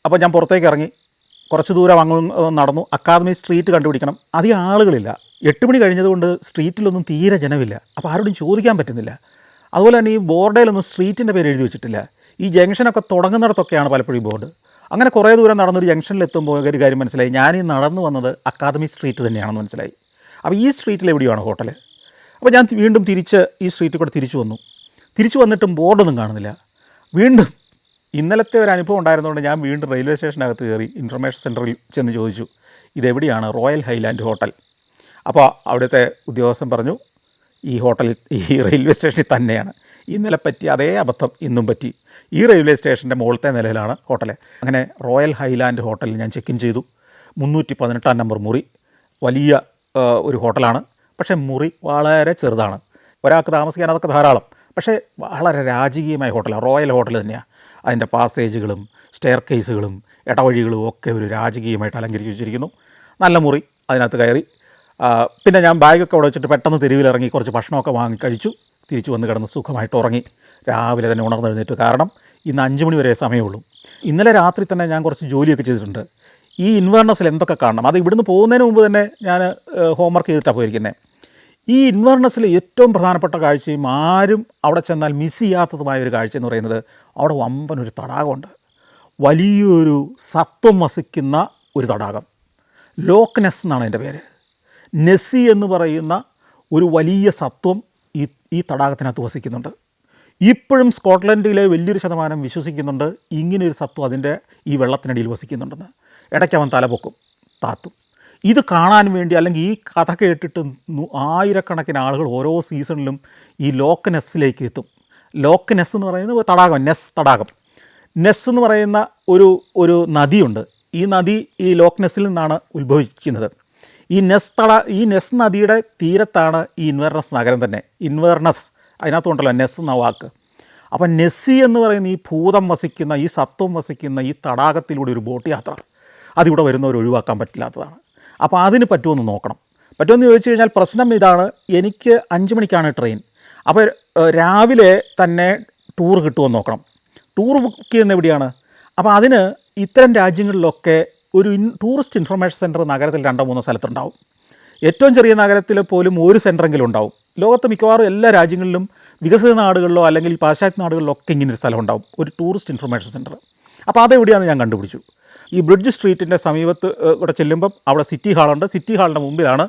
അപ്പോൾ ഞാൻ പുറത്തേക്ക് ഇറങ്ങി. കുറച്ച് ദൂരം അങ്ങ് നടന്നു. അക്കാദമി സ്ട്രീറ്റ് കണ്ടുപിടിക്കണം. അധികം ആളുകളില്ല. 8 മണി കഴിഞ്ഞതുകൊണ്ട് സ്ട്രീറ്റിലൊന്നും തീരെ ജനമില്ല. അപ്പോൾ ആരോടും ചോദിക്കാൻ പറ്റുന്നില്ല. അതുപോലെ തന്നെ ഈ ബോർഡിലൊന്നും സ്ട്രീറ്റിൻ്റെ പേര് എഴുതി വെച്ചിട്ടില്ല. ഈ ജംഗ്ഷനൊക്കെ തുടങ്ങുന്നിടത്തൊക്കെയാണ് പലപ്പോഴും ബോർഡ്. അങ്ങനെ കുറേ ദൂരം നടന്നൊരു ജംഗ്ഷനിലെത്തുമ്പോൾ ഒരു കാര്യം മനസ്സിലായി. ഞാൻ ഈ നടന്നു വന്നത് അക്കാദമി സ്ട്രീറ്റ് തന്നെയാണെന്ന് മനസ്സിലായി. അപ്പോൾ ഈ സ്ട്രീറ്റിൽ എവിടെയാണ് ഹോട്ടൽ? അപ്പോൾ ഞാൻ വീണ്ടും ഈ സ്ട്രീറ്റിൽ കൂടെ തിരിച്ചു വന്നു. തിരിച്ചു വന്നിട്ടും ബോർഡൊന്നും കാണുന്നില്ല. വീണ്ടും ഇന്നലത്തെ ഒരു അനുഭവം ഉണ്ടായിരുന്നതുകൊണ്ട് ഞാൻ വീണ്ടും റെയിൽവേ സ്റ്റേഷനകത്ത് കയറി ഇൻഫർമേഷൻ സെൻറ്ററിൽ ചെന്ന് ചോദിച്ചു, ഇതെവിടെയാണ് റോയൽ ഹൈലാൻഡ് ഹോട്ടൽ? അപ്പോൾ അവിടുത്തെ ഉദ്യോഗസ്ഥൻ പറഞ്ഞു, ഈ ഹോട്ടൽ ഈ റെയിൽവേ സ്റ്റേഷനിൽ തന്നെയാണ്. ഇന്നലെ പറ്റി അതേ അബദ്ധം ഇന്നും പറ്റി. ഈ റെയിൽവേ സ്റ്റേഷൻ്റെ മുകളിലത്തെ നിലയിലാണ് ഹോട്ടൽ. അങ്ങനെ റോയൽ ഹൈലാൻഡ് ഹോട്ടലിൽ ഞാൻ ചെക്ക് ഇൻ ചെയ്തു. 318 നമ്പർ മുറി. വലിയ ഒരു ഹോട്ടലാണ്. പക്ഷേ മുറി വളരെ ചെറുതാണ്. ഒരാൾക്ക് താമസിക്കാൻ അതൊക്കെ ധാരാളം. പക്ഷേ വളരെ രാജകീയമായ ഹോട്ടലാണ്. റോയൽ ഹോട്ടൽ തന്നെയാണ്. അതിൻ്റെ പാസേജുകളും സ്റ്റെയർ കേസുകളും ഇടവഴികളും ഒക്കെ ഒരു രാജകീയമായിട്ട് അലങ്കരിച്ച് വെച്ചിരിക്കുന്നു. നല്ല മുറി. അതിനകത്ത് കയറി. പിന്നെ ഞാൻ ബാഗൊക്കെ അവിടെ വെച്ചിട്ട് പെട്ടെന്ന് തെരുവിലിറങ്ങി കുറച്ച് ഭക്ഷണമൊക്കെ വാങ്ങി കഴിച്ചു. തിരിച്ചു വന്ന് കിടന്ന് സുഖമായിട്ട് ഉറങ്ങി. രാവിലെ തന്നെ ഉണർന്നെഴുന്നേറ്റ്. കാരണം ഇന്ന് 5 മണി വരെ സമയമുള്ളൂ. ഇന്നലെ രാത്രി തന്നെ ഞാൻ കുറച്ച് ജോലിയൊക്കെ ചെയ്തിട്ടുണ്ട്. ഈ ഇൻവേർണസിൽ എന്തൊക്കെ കാണണം, അത് ഇവിടുന്ന് പോകുന്നതിന് മുമ്പ് തന്നെ ഞാൻ ഹോംവർക്ക് ചെയ്തിട്ടാണ് പോയിരിക്കുന്നത്. ഈ ഇൻവേർണസിലെ ഏറ്റവും പ്രധാനപ്പെട്ട കാഴ്ചയും ആരും അവിടെ ചെന്നാൽ മിസ് ചെയ്യാത്തതുമായൊരു കാഴ്ച എന്ന് പറയുന്നത്, അവിടെ വമ്പനൊരു തടാകമുണ്ട്. വലിയൊരു സത്വം വസിക്കുന്ന ഒരു തടാകം. ലോക്ക് നെസ് എന്നാണ് എൻ്റെ പേര്. നെസ്സി എന്ന് പറയുന്ന ഒരു വലിയ സത്വം ഈ തടാകത്തിനകത്ത് വസിക്കുന്നുണ്ട്. ഇപ്പോഴും സ്കോട്ട്ലൻഡിലെ വലിയൊരു ശതമാനം വിശ്വസിക്കുന്നുണ്ട് ഇങ്ങനെയൊരു സത്വം അതിൻ്റെ ഈ വെള്ളത്തിനടിയിൽ വസിക്കുന്നുണ്ടെന്ന്. ഇടയ്ക്ക് അവൻ തലപൊക്കും, താത്തും. ഇത് കാണാൻ വേണ്ടി, അല്ലെങ്കിൽ ഈ കഥ കേട്ടിട്ട് ആയിരക്കണക്കിന് ആളുകൾ ഓരോ സീസണിലും ഈ ലോക്ക് നെസ്സിലേക്ക് എത്തും. ലോക്ക് നെസ് എന്ന് പറയുന്നത് തടാകം, നെസ് തടാകം. നെസ് എന്ന് പറയുന്ന ഒരു നദിയുണ്ട്. ഈ നദി ഈ ലോക്ക് നെസ്സിൽ നിന്നാണ് ഉത്ഭവിക്കുന്നത്. ഈ നെസ് നദിയുടെ തീരത്താണ് ഈ ഇൻവേർണസ് നഗരം തന്നെ. ഇൻവേർണസ് അതിനകത്തുണ്ടല്ലോ നെസ് എന്ന വാക്ക്. അപ്പം നെസ്സി എന്ന് പറയുന്ന ഈ ഭൂതം വസിക്കുന്ന, ഈ സത്വം വസിക്കുന്ന ഈ തടാകത്തിലൂടെ ഒരു ബോട്ട് യാത്ര, അതിവിടെ വരുന്നവർ ഒഴിവാക്കാൻ പറ്റില്ലാത്തതാണ്. അപ്പോൾ അതിന് പറ്റുമെന്ന് നോക്കണം. പറ്റുമെന്ന് ചോദിച്ചു കഴിഞ്ഞാൽ പ്രശ്നം ഇതാണ്, എനിക്ക് 5 മണിക്കാണ് ട്രെയിൻ. അപ്പോൾ രാവിലെ തന്നെ ടൂർ കിട്ടുമെന്ന് നോക്കണം. ടൂർ ബുക്ക് ചെയ്യുന്ന എവിടെയാണ്? അപ്പോൾ അതിന് ഇത്തരം രാജ്യങ്ങളിലൊക്കെ ഒരു ടൂറിസ്റ്റ് ഇൻഫർമേഷൻ സെൻറ്റർ നഗരത്തിൽ 2-3 സ്ഥലത്തുണ്ടാവും. ഏറ്റവും ചെറിയ നഗരത്തിൽ പോലും ഒരു സെൻറ്ററെങ്കിലും ഉണ്ടാവും. ലോകത്ത് മിക്കവാറും എല്ലാ രാജ്യങ്ങളിലും, വികസിത നാടുകളിലോ അല്ലെങ്കിൽ പാശ്ചാത്യ നാടുകളിലോ ഒക്കെ ഇങ്ങനൊരു സ്ഥലം ഉണ്ടാവും, ഒരു ടൂറിസ്റ്റ് ഇൻഫർമേഷൻ സെൻറ്റർ. അപ്പോൾ അതെവിടെയാണെന്ന് ഞാൻ കണ്ടുപിടിച്ചു. ഈ ബ്രിഡ്ജ് സ്ട്രീറ്റിൻ്റെ സമീപത്ത് കൂടെ ചെല്ലുമ്പം അവിടെ സിറ്റി ഹാളുണ്ട്. സിറ്റി ഹാളിൻ്റെ മുമ്പിലാണ്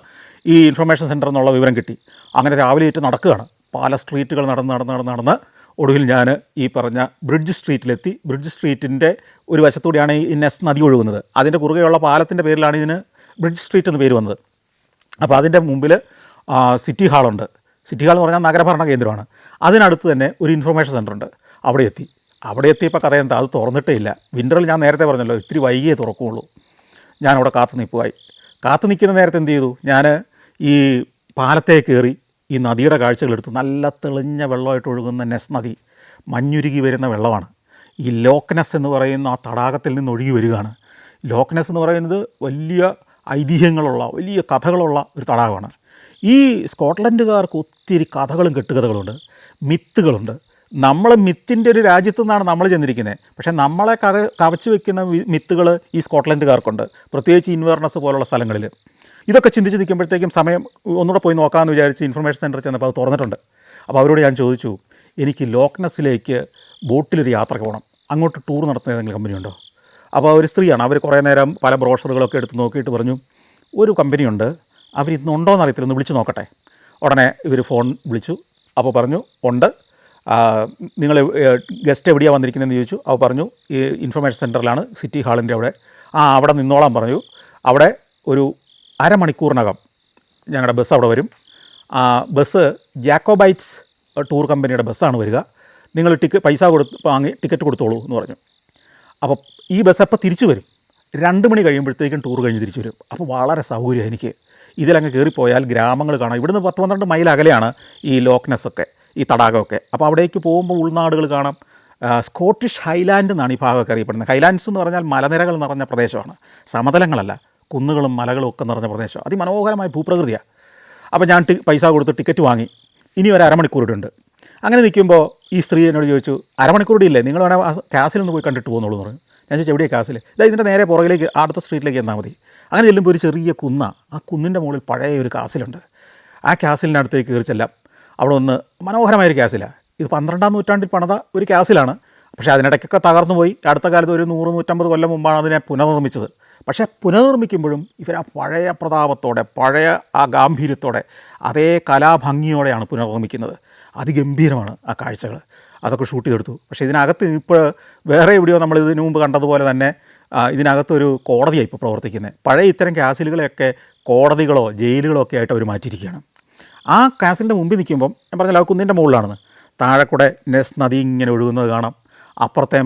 ഈ ഇൻഫർമേഷൻ സെൻറ്റർ എന്നുള്ള വിവരം കിട്ടി. അങ്ങനെ രാവിലെ ആയിട്ട് നടക്കുകയാണ്. പല സ്ട്രീറ്റുകൾ നടന്ന് ഒടുവിൽ ഞാൻ ഈ പറഞ്ഞ ബ്രിഡ്ജ് സ്ട്രീറ്റിലെത്തി. ബ്രിഡ്ജ് സ്ട്രീറ്റിൻ്റെ ഒരു വശത്തൂടെയാണ് ഈ നെസ് നദി ഒഴുകുന്നത്. അതിൻ്റെ കുറുകെയുള്ള പാലത്തിൻ്റെ പേരിലാണ് ഇതിന് ബ്രിഡ്ജ് സ്ട്രീറ്റ് എന്ന് പേര് വന്നത്. അപ്പോൾ അതിൻ്റെ മുമ്പിൽ സിറ്റി ഹാളുണ്ട്. സിറ്റി ഹാൾ എന്ന് പറഞ്ഞാൽ നഗരഭരണ കേന്ദ്രമാണ്. അതിനടുത്ത് തന്നെ ഒരു ഇൻഫർമേഷൻ സെൻ്റർ ഉണ്ട്. അവിടെ എത്തിയപ്പോൾ കഥ എന്താ, അത് തുറന്നിട്ടേ ഇല്ല. വിൻ്ററിൽ ഞാൻ നേരത്തെ പറഞ്ഞല്ലോ ഇത്തിരി വൈകിയേ തുറക്കുകയുള്ളൂ. ഞാനവിടെ കാത്തു നിൽക്കുന്ന നേരത്തെ എന്ത് ചെയ്തു, ഞാൻ ഈ പാലത്തേ കയറി ഈ നദിയുടെ കാഴ്ചകളെടുത്തു. നല്ല തെളിഞ്ഞ വെള്ളമായിട്ട് ഒഴുകുന്ന നെസ് നദി, മഞ്ഞുരുകി വരുന്ന വെള്ളമാണ്. ഈ ലോക്ക് നെസ് എന്ന് പറയുന്ന ആ തടാകത്തിൽ നിന്ന് ഒഴുകി വരികയാണ്. ലോക്ക് നെസ് എന്ന് പറയുന്നത് വലിയ ഐതിഹ്യങ്ങളുള്ള, വലിയ കഥകളുള്ള ഒരു തടാകമാണ്. ഈ സ്കോട്ട്ലൻഡുകാർക്ക് ഒത്തിരി കഥകളും കെട്ടുകഥകളുണ്ട്, മിത്തുകളുണ്ട്. നമ്മൾ മിത്തിൻ്റെ ഒരു രാജ്യത്തു നിന്നാണ് നമ്മൾ ചെന്നിരിക്കുന്നത്. പക്ഷേ നമ്മളെ കവച്ചു വയ്ക്കുന്ന മിത്തുകൾ ഈ സ്കോട്ട്ലൻഡുകാർക്കുണ്ട്, പ്രത്യേകിച്ച് ഇൻവേർണസ് പോലുള്ള സ്ഥലങ്ങളിൽ. ഇതൊക്കെ ചിന്തിച്ച് നിൽക്കുമ്പോഴത്തേക്കും സമയം ഒന്നുകൂടെ പോയി നോക്കാമെന്ന് വിചാരിച്ച് ഇൻഫർമേഷൻ സെൻറ്ററിൽ ചെന്നപ്പോൾ അത് തുറന്നിട്ടുണ്ട്. അപ്പോൾ അവരോട് ഞാൻ ചോദിച്ചു, എനിക്ക് ലോക്ക് നെസ്സിലേക്ക് ബോട്ടിലൊരു യാത്രയ്ക്ക് പോകണം, അങ്ങോട്ട് ടൂർ നടത്തുന്ന ഏതെങ്കിലും കമ്പനി ഉണ്ടോ? അപ്പോൾ ഒരു സ്ത്രീയാണ്. അവർ കുറേ നേരം പല ബ്രോഷറുകളൊക്കെ എടുത്ത് നോക്കിയിട്ട് പറഞ്ഞു, ഒരു കമ്പനിയുണ്ട്, അവർ ഇന്നുണ്ടോയെന്ന് അറിയത്തില്ല, ഒന്ന് വിളിച്ച് നോക്കട്ടെ. ഉടനെ ഇവർ ഫോൺ വിളിച്ചു. അപ്പോൾ പറഞ്ഞു ഉണ്ട്, നിങ്ങൾ ഗസ്റ്റ് എവിടെയാണ് വന്നിരിക്കുന്നതെന്ന് ചോദിച്ചു. അപ്പോൾ പറഞ്ഞു ഈ ഇൻഫർമേഷൻ സെൻറ്ററിലാണ്, സിറ്റി ഹാളിൻ്റെ അവിടെ. അവിടെ നിന്നോളാൻ പറഞ്ഞു. അവിടെ ഒരു അരമണിക്കൂറിനകം ഞങ്ങളുടെ ബസ് അവിടെ വരും. ബസ് ജാക്കോബൈറ്റ്സ് ടൂർ കമ്പനിയുടെ ബസ്സാണ് വരിക. നിങ്ങൾ പൈസ വാങ്ങി ടിക്കറ്റ് കൊടുത്തോളൂ എന്ന് പറഞ്ഞു. അപ്പോൾ ഈ ബസ് എപ്പോൾ തിരിച്ചു വരും? 2 മണി കഴിയുമ്പോഴത്തേക്കും ടൂർ കഴിഞ്ഞ് തിരിച്ചു വരും. അപ്പോൾ വളരെ സൗകര്യം എനിക്ക്. ഇതിലങ്ങ് കയറിപ്പോയാൽ ഗ്രാമങ്ങൾ കാണാം. ഇവിടുന്ന് 10-12 മൈൽ അകലെയാണ് ഈ ലോക്ക് നെസ്സൊക്കെ, ഈ തടാകമൊക്കെ. അപ്പോൾ അവിടേക്ക് പോകുമ്പോൾ ഉൾനാടുകൾ കാണാം. സ്കോട്ടിഷ് ഹൈലാൻഡ് എന്നാണ് ഈ ഭാഗമൊക്കെ അറിയപ്പെടുന്നത്. ഹൈലാൻഡ്സ് എന്ന് പറഞ്ഞാൽ മലനിരകൾ നിറഞ്ഞ പ്രദേശമാണ്, സമതലങ്ങളല്ല, കുന്നുകളും മലകളും ഒക്കെ നിറഞ്ഞ പ്രദേശം. അതിമനോഹരമായ ഭൂപ്രകൃതിയാണ്. അപ്പോൾ ഞാൻ പൈസ കൊടുത്ത് ടിക്കറ്റ് വാങ്ങി. ഇനി ഒരു അരമണിക്കൂർ ഉണ്ട്. അങ്ങനെ നിൽക്കുമ്പോൾ ഈ സ്ത്രീ എന്നോട് ചോദിച്ചു, അരമണിക്കൂർ ഇല്ലേ, നിങ്ങൾ വേണേൽ കാസിൽ നിന്ന് പോയി കണ്ടിട്ട് പോകുന്നുള്ളൂ എന്ന് പറഞ്ഞു. ഞാൻ ചോദിച്ചു, എവിടെയാണ് കാസിൽ? ഇതിൻ്റെ നേരെ പുറകിലേക്ക് അടുത്ത സ്ട്രീറ്റിലേക്ക് എന്നാൽ മതി. അങ്ങനെ ചെല്ലുമ്പോൾ ഒരു ചെറിയ ആ കുന്നിൻ്റെ മുകളിൽ പഴയ ഒരു കാസിലുണ്ട്. ആ കാസിലിനടുത്തേക്ക് കയറി ചെല്ലാം. അവിടെ ഒന്ന് മനോഹരമായൊരു കാസിലാണ്. ഇത് 12-ാം നൂറ്റാണ്ടിൽ പണിത ഒരു കാസിലാണ്. പക്ഷേ അതിനിടയ്ക്കൊക്കെ തകർന്നു പോയി. അടുത്ത കാലത്ത് ഒരു 100-150 കൊല്ലം മുമ്പാണ് അതിനെ പുനർനിർമ്മിച്ചത്. പക്ഷേ പുനർനിർമ്മിക്കുമ്പോഴും ഇവർ ആ പഴയ പ്രതാപത്തോടെ, പഴയ ആ ഗാംഭീര്യത്തോടെ, അതേ കലാഭംഗിയോടെയാണ് പുനർനിർമ്മിക്കുന്നത്. അതിഗംഭീരമാണ് ആ കാഴ്ചകൾ. അതൊക്കെ ഷൂട്ട് ചെയ്തെടുത്തു. പക്ഷേ ഇതിനകത്ത് ഇപ്പോൾ വേറെ എവിടെയോ നമ്മൾ ഇതിനു മുമ്പ് കണ്ടതുപോലെ തന്നെ ഇതിനകത്തൊരു കോടതിയാണ് ഇപ്പോൾ പ്രവർത്തിക്കുന്നത്. പഴയ ഇത്തരം കാസിലുകളെയൊക്കെ കോടതികളോ ജയിലുകളോ ഒക്കെ ആയിട്ട് അവർ മാറ്റിയിരിക്കുകയാണ്. ആ കാസിലിൻ്റെ മുമ്പിൽ നിൽക്കുമ്പം ഞാൻ പറഞ്ഞല്ലോ, ആ കുന്നിൻ്റെ മുകളിലാണെന്ന്. താഴെ കൂടെ നെസ് നദി ഇങ്ങനെ ഒഴുകുന്നത് കാണാം. അപ്പുറത്തെ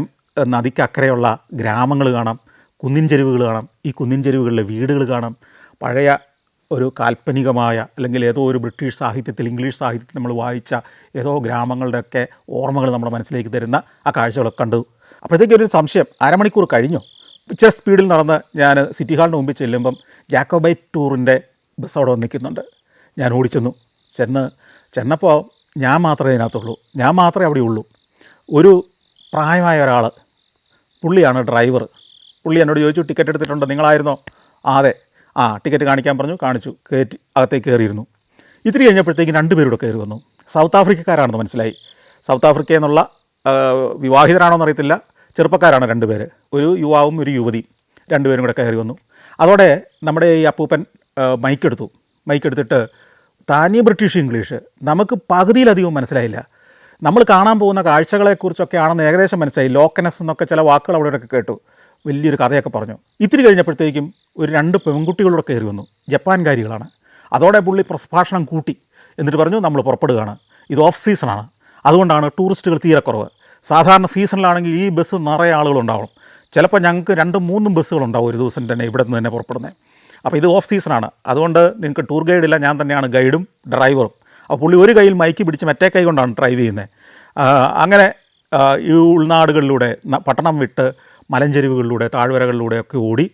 നദിക്കക്കരെയുള്ള ഗ്രാമങ്ങൾ കാണാം, കുന്നിൻ ചെരുവുകൾ കാണാം. ഈ കുന്നിൻ ചെരുവുകളിലെ വീടുകൾ കാണാം. പഴയ ഒരു കാൽപ്പനികമായ, അല്ലെങ്കിൽ ഏതോ ഒരു ബ്രിട്ടീഷ് സാഹിത്യത്തിൽ, ഇംഗ്ലീഷ് സാഹിത്യത്തിൽ നമ്മൾ വായിച്ച ഏതോ ഗ്രാമങ്ങളുടെയൊക്കെ ഓർമ്മകൾ നമ്മുടെ മനസ്സിലേക്ക് തരുന്ന ആ കാഴ്ചകളൊക്കെ കണ്ടു. അപ്പോഴത്തേക്കും ഒരു സംശയം, അരമണിക്കൂർ കഴിഞ്ഞോ? ഇച്ചിരി സ്പീഡിൽ നടന്ന് ഞാൻ സിറ്റി ഹാളിന് മുമ്പിൽ ചെല്ലുമ്പം ജാക്കോബൈറ്റ് ടൂറിൻ്റെ ബസ് അവിടെ വന്ന് നിൽക്കുന്നുണ്ട്. ഞാൻ ഓടിച്ചെന്നു. ചെന്നപ്പോൾ ഞാൻ മാത്രമേ ഇതിനകത്തുള്ളൂ, ഞാൻ മാത്രമേ അവിടെ ഉള്ളൂ. ഒരു പ്രായമായ ഒരാൾ, പുള്ളിയാണ് ഡ്രൈവർ. പുള്ളി എന്നോട് ചോദിച്ചു, ടിക്കറ്റ് എടുത്തിട്ടുണ്ടോ, നിങ്ങളായിരുന്നോ? അതെ. ടിക്കറ്റ് കാണിക്കാൻ പറഞ്ഞു, കാണിച്ചു, കയറ്റി അകത്തേക്ക് കയറിയിരുന്നു. ഇത്തിരി കഴിഞ്ഞപ്പോഴത്തേക്കും 2 പേരൂടെ കയറി വന്നു. സൗത്ത് ആഫ്രിക്കക്കാരാണെന്ന് മനസ്സിലായി. സൗത്ത് ആഫ്രിക്കയിൽ നിന്നുള്ള വിവാഹിതരാണോ എന്നറിയത്തില്ല, ചെറുപ്പക്കാരാണ് 2 പേര്, ഒരു യുവാവും ഒരു യുവതി, 2 പേരും കൂടെ കയറി വന്നു. അതോടെ നമ്മുടെ ഈ അപ്പൂപ്പൻ മൈക്കെടുത്തിട്ട് താനി ബ്രിട്ടീഷ് ഇംഗ്ലീഷ്, നമുക്ക് പകുതിയിലധികം മനസ്സിലായില്ല. നമ്മൾ കാണാൻ പോകുന്ന കാഴ്ചകളെക്കുറിച്ചൊക്കെ ആണെന്ന് ഏകദേശം മനസ്സിലായി. ലോക്കനസ് എന്നൊക്കെ ചില വാക്കുകൾ അവിടെയൊക്കെ കേട്ടു. വലിയൊരു കഥയൊക്കെ പറഞ്ഞു. ഇത്തിരി കഴിഞ്ഞപ്പോഴത്തേക്കും ഒരു 2 പെൺകുട്ടികളൂടെ കയറി വന്നു, ജപ്പാൻകാരികളാണ്. അതോടെ പുള്ളി പ്രഭാഷണം കൂട്ടി. എന്നിട്ട് പറഞ്ഞു, നമ്മൾ പുറപ്പെടുകയാണ്, ഇത് ഓഫ് സീസണാണ്, അതുകൊണ്ടാണ് ടൂറിസ്റ്റുകൾ തീരെ കുറവ്. സാധാരണ സീസണിലാണെങ്കിൽ ഈ ബസ് നിറയെ ആളുകളുണ്ടാവും. ചിലപ്പോൾ ഞങ്ങൾക്ക് 2-3 ബസ്സുകളുണ്ടാവും ഒരു ദിവസം തന്നെ ഇവിടെ നിന്ന് തന്നെ പുറപ്പെടുന്നത്. അപ്പോൾ ഇത് ഓഫ് സീസണാണ്, അതുകൊണ്ട് നിങ്ങൾക്ക് ടൂർ ഗൈഡില്ല, ഞാൻ തന്നെയാണ് ഗൈഡും ഡ്രൈവറും. അപ്പോൾ പുള്ളി ഒരു കയ്യിൽ മൈക്ക് പിടിച്ച് മറ്റേ കൈ കൊണ്ടാണ് ഡ്രൈവ് ചെയ്യുന്നത്. അങ്ങനെ ഈ ഉൾനാടുകളിലൂടെ, പട്ടണം വിട്ട് മലഞ്ചെരിവുകളിലൂടെ, താഴ്വരകളിലൂടെയൊക്കെ ഓടി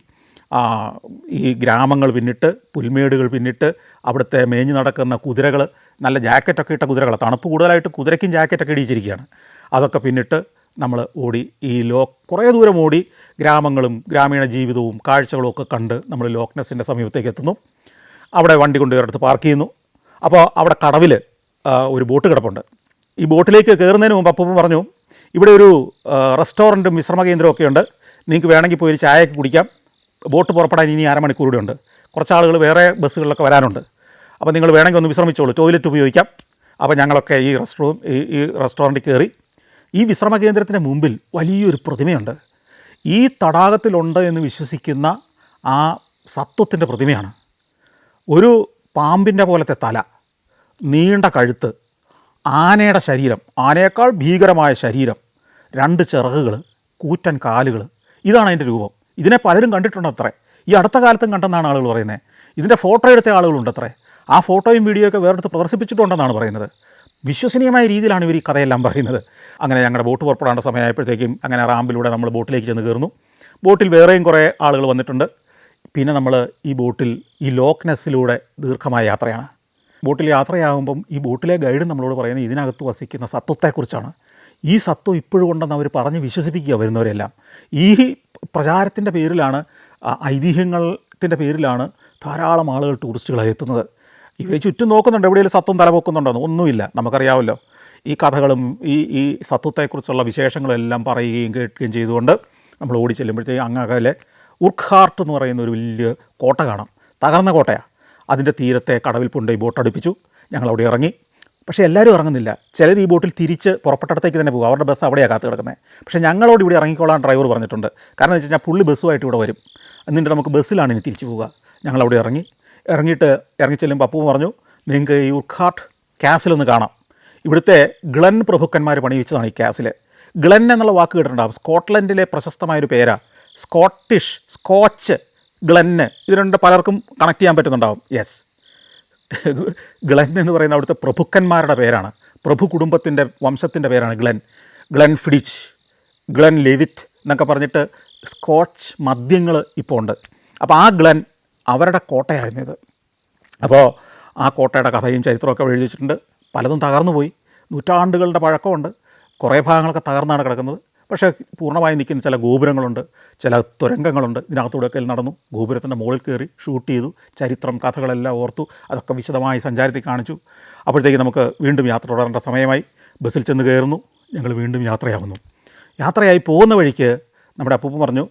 ഈ ഗ്രാമങ്ങൾ പിന്നിട്ട്, പുൽമേടുകൾ പിന്നിട്ട്, അവിടുത്തെ മേഞ്ഞ് നടക്കുന്ന കുതിരകൾ, നല്ല ജാക്കറ്റൊക്കെ ഇട്ട കുതിരകൾ, തണുപ്പ് കൂടുതലായിട്ട് കുതിരയ്ക്കും ജാക്കറ്റൊക്കെ ഇടിച്ചിരിക്കുകയാണ്, അതൊക്കെ പിന്നിട്ട് നമ്മൾ ഓടി കുറേ ദൂരം ഓടി ഗ്രാമങ്ങളും ഗ്രാമീണ ജീവിതവും കാഴ്ചകളും ഒക്കെ കണ്ട് നമ്മൾ ലോക്ക്നെസ്സിൻ്റെ സമീപത്തേക്ക് എത്തുന്നു. അവിടെ വണ്ടി കൊണ്ടുവരടുത്ത് പാർക്ക് ചെയ്യുന്നു. അപ്പോൾ അവിടെ കടവിൽ ഒരു ബോട്ട് കിടപ്പുണ്ട്. ഈ ബോട്ടിലേക്ക് കയറുന്നതിന് മുമ്പ് അപ്പം പറഞ്ഞു, ഇവിടെ ഒരു റെസ്റ്റോറൻറ്റും വിശ്രമ കേന്ദ്രമൊക്കെ ഉണ്ട്, നിങ്ങൾക്ക് വേണമെങ്കിൽ പോയി ഒരു ചായയൊക്കെ കുടിക്കാം, ബോട്ട് പുറപ്പെടാൻ ഇനി 1/2 മണിക്കൂർ കൂടെ ഉണ്ട്, കുറച്ച് ആളുകൾ വേറെ ബസ്സുകളിലൊക്കെ വരാനുണ്ട്, അപ്പോൾ നിങ്ങൾ വേണമെങ്കിൽ ഒന്ന് വിശ്രമിച്ചോളൂ, ടോയ്ലറ്റ് ഉപയോഗിക്കാം. അപ്പോൾ ഞങ്ങളൊക്കെ ഈ റെസ്റ്റോറൻറ്റിൽ കയറി. ഈ വിശ്രമ കേന്ദ്രത്തിന് മുമ്പിൽ വലിയൊരു പ്രതിമയുണ്ട്. ഈ തടാകത്തിലുണ്ട് എന്ന് വിശ്വസിക്കുന്ന ആ സത്വത്തിൻ്റെ പ്രതിമയാണ്. ഒരു പാമ്പിൻ്റെ പോലത്തെ തല, നീണ്ട കഴുത്ത്, ആനയുടെ ശരീരം, ആനയേക്കാൾ ഭീകരമായ ശരീരം, 2 ചിറകുകൾ, കൂറ്റൻ കാലുകൾ, ഇതാണ് അതിൻ്റെ രൂപം. ഇതിനെ പലരും കണ്ടിട്ടുണ്ടത്രേ, ഈ അടുത്ത കാലത്തും കണ്ടെന്നാണ് ആളുകൾ പറയുന്നത്. ഇതിൻ്റെ ഫോട്ടോ എടുത്ത ആളുകളുണ്ടത്രേ, ആ ഫോട്ടോയും വീഡിയോ ഒക്കെ വേറെടുത്ത് പ്രദർശിപ്പിച്ചിട്ടുണ്ടെന്നാണ് പറയുന്നത്. വിശ്വസനീയമായ രീതിയിലാണ് ഇവർ ഈ കഥയെല്ലാം പറയുന്നത്. അങ്ങനെ ഞങ്ങളുടെ ബോട്ട് പുറപ്പെടേണ്ട സമയമായപ്പോഴത്തേക്കും അങ്ങനെ റാമ്പിലൂടെ നമ്മൾ ബോട്ടിലേക്ക് ചെന്ന് കയറുന്നു. ബോട്ടിൽ വേറെയും കുറേ ആളുകൾ വന്നിട്ടുണ്ട്. പിന്നെ നമ്മൾ ഈ ബോട്ടിൽ ഈ ലോക്ക്നെസ്സിലൂടെ ദീർഘമായ യാത്രയാണ്. ബോട്ടിൽ യാത്രയാകുമ്പം ഈ ബോട്ടിലെ ഗൈഡ് നമ്മളോട് പറയുന്നത് ഇതിനകത്ത് വസിക്കുന്ന സത്വത്തെക്കുറിച്ചാണ്. ഈ സത്വം ഇപ്പോഴും ഉണ്ടെന്ന് അവർ പറഞ്ഞ് വിശ്വസിപ്പിക്കുക വരുന്നവരെല്ലാം. ഈ പ്രചാരത്തിൻ്റെ പേരിലാണ്, ഐതിഹ്യത്തിൻ്റെ പേരിലാണ് ധാരാളം ആളുകൾ ടൂറിസ്റ്റുകളായി എത്തുന്നത്. ഇവർ ചുറ്റും നോക്കുന്നുണ്ട് എവിടെയെങ്കിലും സത്വം തലപൊക്കുന്നുണ്ടോ, ഒന്നുമില്ല. നമുക്കറിയാമല്ലോ ഈ കഥകളും ഈ സത്വത്തെക്കുറിച്ചുള്ള വിശേഷങ്ങളെല്ലാം പറയുകയും കേൾക്കുകയും ചെയ്തുകൊണ്ട് നമ്മൾ ഓടി ചെല്ലുമ്പോഴത്തേക്ക് അങ്ങകലെ ഉർഖാർട്ട് എന്ന് പറയുന്ന ഒരു വലിയ കോട്ട കാണാം. തകർന്ന കോട്ടയാണ്. അതിൻ്റെ തീരത്തെ കടവിൽ കൊണ്ടുപോയി ബോട്ട് അടുപ്പിച്ചു. ഞങ്ങളവിടെ ഇറങ്ങി. പക്ഷേ എല്ലാവരും ഇറങ്ങുന്നില്ല. ചിലർ ഈ ബോട്ടിൽ തിരിച്ച് പുറപ്പെട്ടടത്തേക്ക് തന്നെ പോകും, അവരുടെ ബസ് അവിടെയാണ് കാത്ത് കിടക്കുന്നത്. പക്ഷേ ഞങ്ങളോട് ഇവിടെ ഇറങ്ങിക്കോളാൻ ഡ്രൈവർ പറഞ്ഞിട്ടുണ്ട്. കാരണം എന്ന് വെച്ച് കഴിഞ്ഞാൽ പുള്ളി ബസ്സുമായിട്ട് ഇവിടെ വരും, എന്നിട്ട് നമുക്ക് ബസ്സിലാണ് ഇനി തിരിച്ചു പോവുക. ഞങ്ങളവിടെ ഇറങ്ങി ചെല്ലുമ്പോൾ അപ്പൂ പറഞ്ഞു, നിങ്ങൾക്ക് ഈ ഉർഖാർട്ട് കാസിലൊന്ന് കാണാം. ഇവിടുത്തെ ഗ്ലെൻ പ്രഭുക്കന്മാർ പണിയിച്ചതാണ് ഈ കാസിൽ. ഗ്ലെൻ എന്നുള്ള വാക്ക് കേട്ടിട്ടുണ്ടാകും. സ്കോട്ട്ലൻഡിലെ പ്രശസ്തമായൊരു പേരാണ്. സ്കോച്ച് ഗ്ലെന്ന്, ഇത് രണ്ട് പലർക്കും കണക്ട് ചെയ്യാൻ പറ്റുന്നുണ്ടാകും. യെസ്, ഗ്ലെൻ എന്ന് പറയുന്ന അവിടുത്തെ പ്രഭുക്കന്മാരുടെ പേരാണ്. പ്രഭു കുടുംബത്തിൻ്റെ വംശത്തിൻ്റെ പേരാണ് ഗ്ലെൻ ഫിഡിച്ച്, ഗ്ലെൻ ലെവിറ്റ് എന്നൊക്കെ പറഞ്ഞിട്ട് സ്കോച്ച് മദ്യങ്ങൾ ഇപ്പോൾ ഉണ്ട്. അപ്പോൾ ആ ഗ്ലെൻ അവരുടെ കോട്ടയായിരുന്നു ഇത്. അപ്പോൾ ആ കോട്ടയുടെ കഥയും ചരിത്രമൊക്കെ എഴുതി വെച്ചിട്ടുണ്ട്. പലതും തകർന്നു പോയി, നൂറ്റാണ്ടുകളുടെ പഴക്കമുണ്ട്. കുറേ ഭാഗങ്ങളൊക്കെ തകർന്നാണ് കിടക്കുന്നത്. പക്ഷേ പൂർണ്ണമായി നിൽക്കുന്ന ചില ഗോപുരങ്ങളുണ്ട്, ചില തുരങ്കങ്ങളുണ്ട്. ഇതിനകത്തൂടെയൊക്കെ നടന്നു, ഗോപുരത്തിൻ്റെ മുകളിൽ കയറി ഷൂട്ട് ചെയ്തു, ചരിത്രം കഥകളെല്ലാം ഓർത്തു, അതൊക്കെ വിശദമായി സഞ്ചാരത്തിൽ കാണിച്ചു. അപ്പോഴത്തേക്ക് നമുക്ക് വീണ്ടും യാത്ര തുടരേണ്ട സമയമായി. ബസ്സിൽ ചെന്ന് കയറുന്നു, ഞങ്ങൾ വീണ്ടും യാത്രയാകുന്നു. യാത്രയായി പോകുന്ന വഴിക്ക് നമ്മുടെ അപ്പൂപ്പൻ പറഞ്ഞു,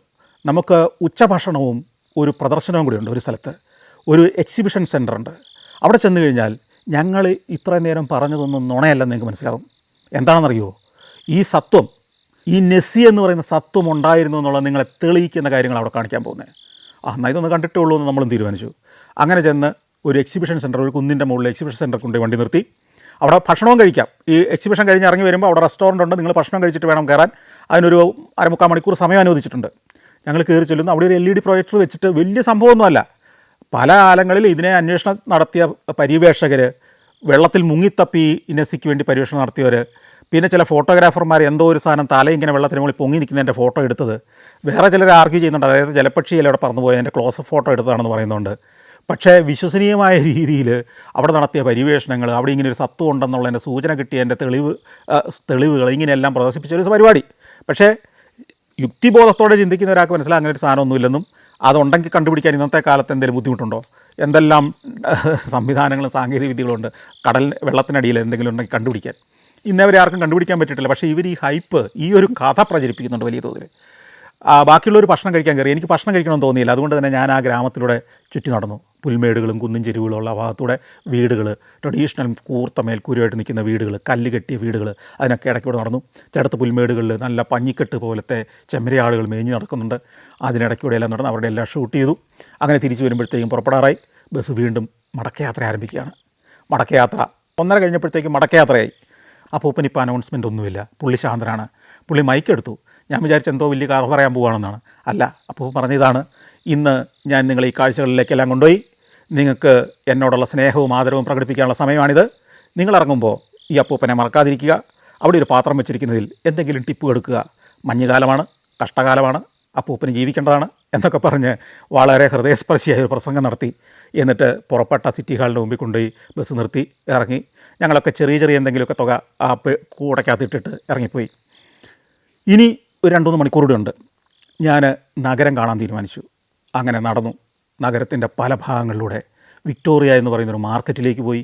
നമുക്ക് ഉച്ചഭക്ഷണവും ഒരു പ്രദർശനവും കൂടിയുണ്ട് ഒരു സ്ഥലത്ത്, ഒരു എക്സിബിഷൻ സെൻ്ററുണ്ട്. അവിടെ ചെന്ന് കഴിഞ്ഞാൽ ഞങ്ങൾ ഇത്രയും നേരം പറഞ്ഞതൊന്നും നുണയല്ലെന്ന് നിങ്ങൾക്ക് മനസ്സിലാകും. എന്താണെന്നറിയുമോ, ഈ സത്വം, ഈ നെസ്സി എന്ന് പറയുന്ന സത്വം ഉണ്ടായിരുന്നു എന്നുള്ളത് നിങ്ങളെ തെളിയിക്കുന്ന കാര്യങ്ങൾ അവിടെ കാണിക്കാൻ പോകുന്നത്. എന്നാൽ ഇതൊന്ന് കണ്ടിട്ടേ ഉള്ളൂ എന്ന് നമ്മളും തീരുമാനിച്ചു. അങ്ങനെ ചെന്ന് ഒരു എക്സിബിഷൻ സെൻറ്റർ, ഒരു കുന്നിൻ്റെ മുകളിൽ എക്സിബിഷൻ സെൻറ്റർ കൊണ്ടുപോയി വണ്ടി നിർത്തി. അവിടെ ഭക്ഷണവും കഴിക്കാം. ഈ എക്സിബിഷൻ കഴിഞ്ഞ് ഇറങ്ങി വരുമ്പോൾ അവിടെ റെസ്റ്റോറൻ്റ് ഉണ്ട്, നിങ്ങൾ ഭക്ഷണം കഴിച്ചിട്ട് വേണം കയറാൻ. അതിനൊരു 1/4 മണിക്കൂർ സമയം അനുവദിച്ചിട്ടുണ്ട്. ഞങ്ങൾ കയറി ചെല്ലുന്നു. അവിടെ ഒരു LED പ്രൊജക്ടർ വെച്ചിട്ട്, വലിയ സംഭവമൊന്നുമല്ല. പല കാലങ്ങളിൽ ഇതിനെ അന്വേഷണം നടത്തിയ പര്യവേഷകർ, വെള്ളത്തിൽ മുങ്ങിത്തപ്പി നെസ്സിക്ക് വേണ്ടി പര്യവേഷണം നടത്തിയവർ, പിന്നെ ചില ഫോട്ടോഗ്രാഫർമാർ എന്തോ ഒരു സാധനം ഇങ്ങനെ വെള്ളത്തിന് മുകളിൽ പൊങ്ങി നിൽക്കുന്നതിൻ്റെ ഫോട്ടോ എടുത്തത്, വേറെ ചിലർ ആർഗ്യൂ ചെയ്യുന്നുണ്ട്, അതായത് ജലപക്ഷിയിൽ അവിടെ പറന്നുപോയി അതിൻ്റെ ക്ലോസ് ഫോട്ടോ എടുത്തതാണെന്ന് പറയുന്നുണ്ട്. പക്ഷേ വിശ്വസനീയമായ രീതിയിൽ അവിടെ നടത്തിയ പര്യവേഷണങ്ങൾ, അവിടെ ഇങ്ങനെ ഒരു സത്വം ഉണ്ടെന്നുള്ളതിൻ്റെ സൂചന കിട്ടിയതിൻ്റെ തെളിവുകൾ ഇങ്ങനെയെല്ലാം പ്രദർശിപ്പിച്ച ഒരു പരിപാടി. പക്ഷേ യുക്തിബോധത്തോടെ ചിന്തിക്കുന്ന ഒരാൾക്ക് മനസ്സിലാകും അങ്ങനെ ഒരു സാധനമൊന്നുമില്ലെന്നും അതുണ്ടെങ്കിൽ കണ്ടുപിടിക്കാൻ ഇന്നത്തെ കാലത്ത് എന്തെങ്കിലും ബുദ്ധിമുട്ടുണ്ടോ, എന്തെല്ലാം സംവിധാനങ്ങളും സാങ്കേതിക വിദ്യകളുണ്ട് വെള്ളത്തിനടിയിൽ എന്തെങ്കിലും ഉണ്ടെങ്കിൽ കണ്ടുപിടിക്കാൻ. ഇന്നവരെ ആർക്കും കണ്ടുപിടിക്കാൻ പറ്റിയിട്ടില്ല. പക്ഷേ ഇവർ ഈ ഹൈപ്പ്, ഈ ഒരു കഥ പ്രചരിപ്പിക്കുന്നുണ്ട് വലിയ തോതിൽ. ബാക്കിയുള്ളൊരു ഭക്ഷണം കഴിക്കാൻ കയറി. എനിക്ക് ഭക്ഷണം കഴിക്കണമെന്ന് തോന്നിയില്ല. അതുകൊണ്ട് തന്നെ ഞാൻ ആ ഗ്രാമത്തിലൂടെ ചുറ്റി നടന്നു. പുൽമേടുകളും കുന്നും ചെരുവുകളുള്ള ഭാഗത്തൂടെ വീടുകൾ, ട്രഡീഷണൽ കൂർത്ത മേൽക്കൂരയായിട്ട് നിൽക്കുന്ന വീടുകൾ, കല്ല് കെട്ടിയ വീടുകൾ, അതിനൊക്കെ ഇടയ്ക്കൂടെ നടന്നു. ചിടത്ത് പുൽമേടുകളിൽ നല്ല പഞ്ഞിക്കെട്ട് പോലത്തെ ചെമ്മരിയാടുകൾ മേഞ്ഞ് നടക്കുന്നുണ്ട്. അതിനിടയ്ക്കൂടെ എല്ലാം നടന്ന് അവരുടെ എല്ലാം ഷൂട്ട് ചെയ്തു. അങ്ങനെ തിരിച്ചു വരുമ്പോഴത്തേക്കും പുറപ്പെടാറായി. ബസ് വീണ്ടും മടക്കയാത്ര ആരംഭിക്കുകയാണ്. മടക്കയാത്ര 1:30 കഴിഞ്ഞപ്പോഴത്തേക്കും മടക്കയാത്രയായി. അപ്പൂപ്പൻ ഇപ്പോൾ അനൗൺസ്മെൻ്റ് ഒന്നുമില്ല. പുള്ളി ശാന്തനാണ്. പുള്ളി മൈക്കെടുത്തു. ഞാൻ വിചാരിച്ച എന്തോ വലിയ കഥ പറയാൻ പോവുകയാണെന്നാണ്. അല്ല, അപ്പോൾ പറഞ്ഞതാണ്, ഇന്ന് ഞാൻ നിങ്ങളെ ഈ കാഴ്ചകളിലേക്കെല്ലാം കൊണ്ടുപോയി നിങ്ങൾക്ക് എന്നോടുള്ള സ്നേഹവും ആദരവും പ്രകടിപ്പിക്കാനുള്ള സമയമാണിത്. നിങ്ങളിറങ്ങുമ്പോൾ ഈ അപ്പൂപ്പനെ മറക്കാതിരിക്കുക. അവിടെ ഒരു പാത്രം വെച്ചിരിക്കുന്നതിൽ എന്തെങ്കിലും ടിപ്പ് കൊടുക്കുക. മഞ്ഞുകാലമാണ്, കഷ്ടകാലമാണ്, അപ്പൂപ്പന് ജീവിക്കേണ്ടതാണ് എന്നൊക്കെ പറഞ്ഞ് വളരെ ഹൃദയസ്പർശിയായ ഒരു പ്രസംഗം നടത്തി. എന്നിട്ട് പുറപ്പെട്ട സിറ്റി ഹാളിൻ്റെ മുമ്പിൽ കൊണ്ടുപോയി ബസ് നിർത്തി ഇറങ്ങി. ഞങ്ങളൊക്കെ ചെറിയ എന്തെങ്കിലുമൊക്കെ തുക ആ കൂടയ്ക്കകത്തിട്ടിട്ട് ഇറങ്ങിപ്പോയി. ഇനി ഒരു 2-3 മണിക്കൂർ കൂടെ ഉണ്ട്. ഞാൻ നഗരം കാണാൻ തീരുമാനിച്ചു. അങ്ങനെ നടന്നു. നഗരത്തിൻ്റെ പല ഭാഗങ്ങളിലൂടെ വിക്ടോറിയ എന്ന് പറയുന്നൊരു മാർക്കറ്റിലേക്ക് പോയി.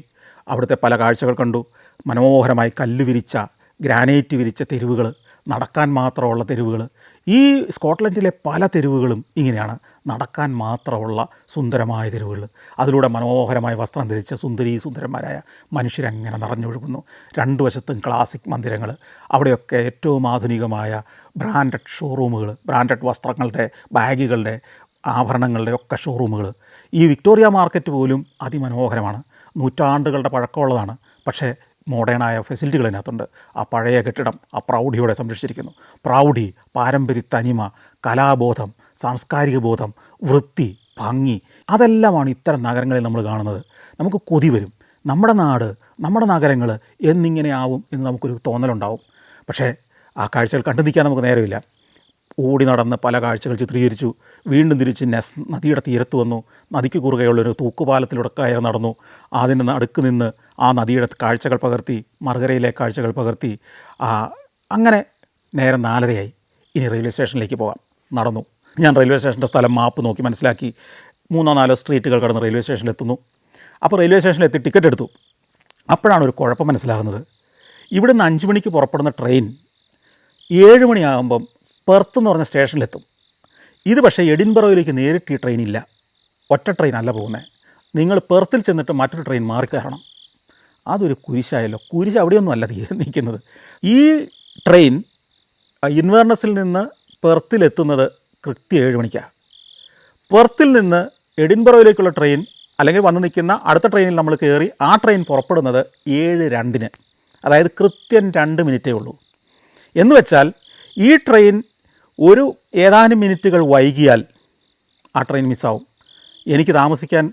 അവിടുത്തെ പല കാഴ്ചകൾ കണ്ടു. മനോഹരമായി കല്ല് വിരിച്ച, ഗ്രാനൈറ്റ് വിരിച്ച തെരുവുകൾ, നടക്കാൻ മാത്രമുള്ള തെരുവുകൾ. ഈ സ്കോട്ട്ലൻഡിലെ പല തെരുവുകളും ഇങ്ങനെയാണ്, നടക്കാൻ മാത്രമുള്ള സുന്ദരമായ തെരുവുകൾ. അതിലൂടെ മനോഹരമായ വസ്ത്രം ധരിച്ച സുന്ദരന്മാരായ മനുഷ്യരങ്ങനെ നിറഞ്ഞൊഴുകുന്നു. 2 വശത്തും ക്ലാസിക് മന്ദിരങ്ങൾ. അവിടെയൊക്കെ ഏറ്റവും ആധുനികമായ ബ്രാൻഡഡ് ഷോറൂമുകൾ, ബ്രാൻഡഡ് വസ്ത്രങ്ങളുടെ, ബാഗുകളുടെ, ആഭരണങ്ങളുടെ ഒക്കെ ഷോറൂമുകൾ. ഈ വിക്ടോറിയ മാർക്കറ്റ് പോലും അതിമനോഹരമാണ്. നൂറ്റാണ്ടുകളുടെ പഴക്കമുള്ളതാണ്. പക്ഷേ മോഡേണായ ഫെസിലിറ്റികൾ അതിനകത്തുണ്ട്. ആ പഴയ കെട്ടിടം ആ പ്രൗഢിയോടെ സംരക്ഷിച്ചിരിക്കുന്നു. പ്രൗഢി, പാരമ്പര്യ തനിമ, കലാബോധം, സാംസ്കാരിക ബോധം, വൃത്തി, ഭംഗി, അതെല്ലാമാണ് ഇത്തരം നഗരങ്ങളിൽ നമ്മൾ കാണുന്നത്. നമുക്ക് കൊതി വരും. നമ്മുടെ നാട്, നമ്മുടെ നഗരങ്ങൾ എന്നിങ്ങനെ ആവും എന്ന് നമുക്കൊരു തോന്നലുണ്ടാവും. പക്ഷേ ആ കാഴ്ചകൾ കണ്ടു നിൽക്കാൻ നമുക്ക് നേരമില്ല. ഓടി നടന്ന് പല കാഴ്ചകൾ ചിത്രീകരിച്ചു. വീണ്ടും തിരിച്ച് നദിയുടെ തീരത്ത് വന്നു. നദിക്ക് കുറുകെയുള്ളൊരു തൂക്കുപാലത്തിലൂടെ കയറി നടന്നു. അതിന് നടുക്ക് നിന്ന് ആ നദിയുടെ കാഴ്ചകൾ പകർത്തി, മറുകരയിലെ കാഴ്ചകൾ പകർത്തി. അങ്ങനെ നേരം 4:30 ഇനി റെയിൽവേ സ്റ്റേഷനിലേക്ക് പോകാം. നടന്നു. ഞാൻ റെയിൽവേ സ്റ്റേഷൻ്റെ സ്ഥലം മാപ്പ് നോക്കി മനസ്സിലാക്കി. 3-4 സ്ട്രീറ്റുകൾ കടന്ന് റെയിൽവേ സ്റ്റേഷനിലെത്തുന്നു. അപ്പോൾ റെയിൽവേ സ്റ്റേഷനിലെത്തി ടിക്കറ്റ് എടുത്തു. അപ്പോഴാണ് ഒരു കുഴപ്പം മനസ്സിലാകുന്നത്. ഇവിടുന്ന് 5 മണിക്ക് പുറപ്പെടുന്ന ട്രെയിൻ 7 മണിയാകുമ്പം പെർത്ത് എന്ന് പറഞ്ഞ സ്റ്റേഷനിലെത്തും. ഇത് പക്ഷേ എഡിൻബറോയിലേക്ക് നേരിട്ട് ഈ ട്രെയിനില്ല. ഒറ്റ ട്രെയിനല്ല പോകുന്നത്. നിങ്ങൾ പെർത്തിൽ ചെന്നിട്ട് മറ്റൊരു ട്രെയിൻ മാറിക്കയറണം. അതൊരു കുരിശായല്ലോ. കുരിശ് അവിടെയൊന്നും അല്ല നിൽക്കുന്നത്. ഈ ട്രെയിൻ ഇൻവേർണസിൽ നിന്ന് പെർത്തിലെത്തുന്നത് കൃത്യം 7 മണിക്കാണ്. പെർത്തിൽ നിന്ന് എഡിൻബറോയിലേക്കുള്ള ട്രെയിൻ അല്ലെങ്കിൽ വന്ന് നിൽക്കുന്ന അടുത്ത ട്രെയിനിൽ നമ്മൾ കയറി ആ ട്രെയിൻ പുറപ്പെടുന്നത് 7:02. അതായത് കൃത്യം 2 മിനിറ്റേ ഉള്ളൂ. എന്ന് വെച്ചാൽ ഈ ട്രെയിൻ ഒരു ഏതാനും മിനിറ്റുകൾ വൈകിയാൽ ആ ട്രെയിൻ മിസ്സാവും. എനിക്ക് താമസിക്കാൻ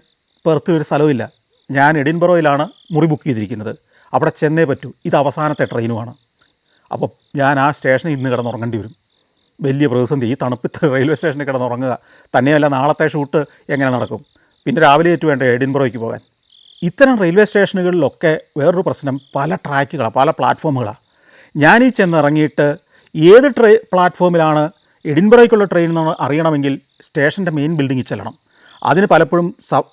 പെർത്തിലൊരു സ്ഥലമില്ല. ഞാൻ എഡിൻബറോയിലാണ് മുറി ബുക്ക് ചെയ്തിരിക്കുന്നത്. അവിടെ ചെന്നേ പറ്റൂ. ഇത് അവസാനത്തെ ട്രെയിനുമാണ്. അപ്പോൾ ഞാൻ ആ സ്റ്റേഷനിൽ ഇന്ന് കിടന്നുറങ്ങേണ്ടി വരും. വലിയ പ്രതിസന്ധി. ഈ തണുപ്പത്ത് റെയിൽവേ സ്റ്റേഷനിൽ കിടന്നുറങ്ങുക. തന്നെയല്ല, നാളത്തെ ഷൂട്ട് എങ്ങനെ നടക്കും? പിന്നെ രാവിലെ ഏറ്റു വേണ്ട എഡിൻബറോയ്ക്ക് പോകാൻ. ഇത്തരം റെയിൽവേ സ്റ്റേഷനുകളിലൊക്കെ വേറൊരു പ്രശ്നം, പല ട്രാക്കുകളാണ്, പല പ്ലാറ്റ്ഫോമുകളാണ്. ഞാനീ ചെന്നിറങ്ങിയിട്ട് ഏത് പ്ലാറ്റ്ഫോമിലാണ് എഡിൻബറോയ്ക്കുള്ള ട്രെയിൻ എന്ന് അറിയണമെങ്കിൽ സ്റ്റേഷൻ്റെ മെയിൻ ബിൽഡിങ്ങിൽ ചെല്ലണം. അതിന് പലപ്പോഴും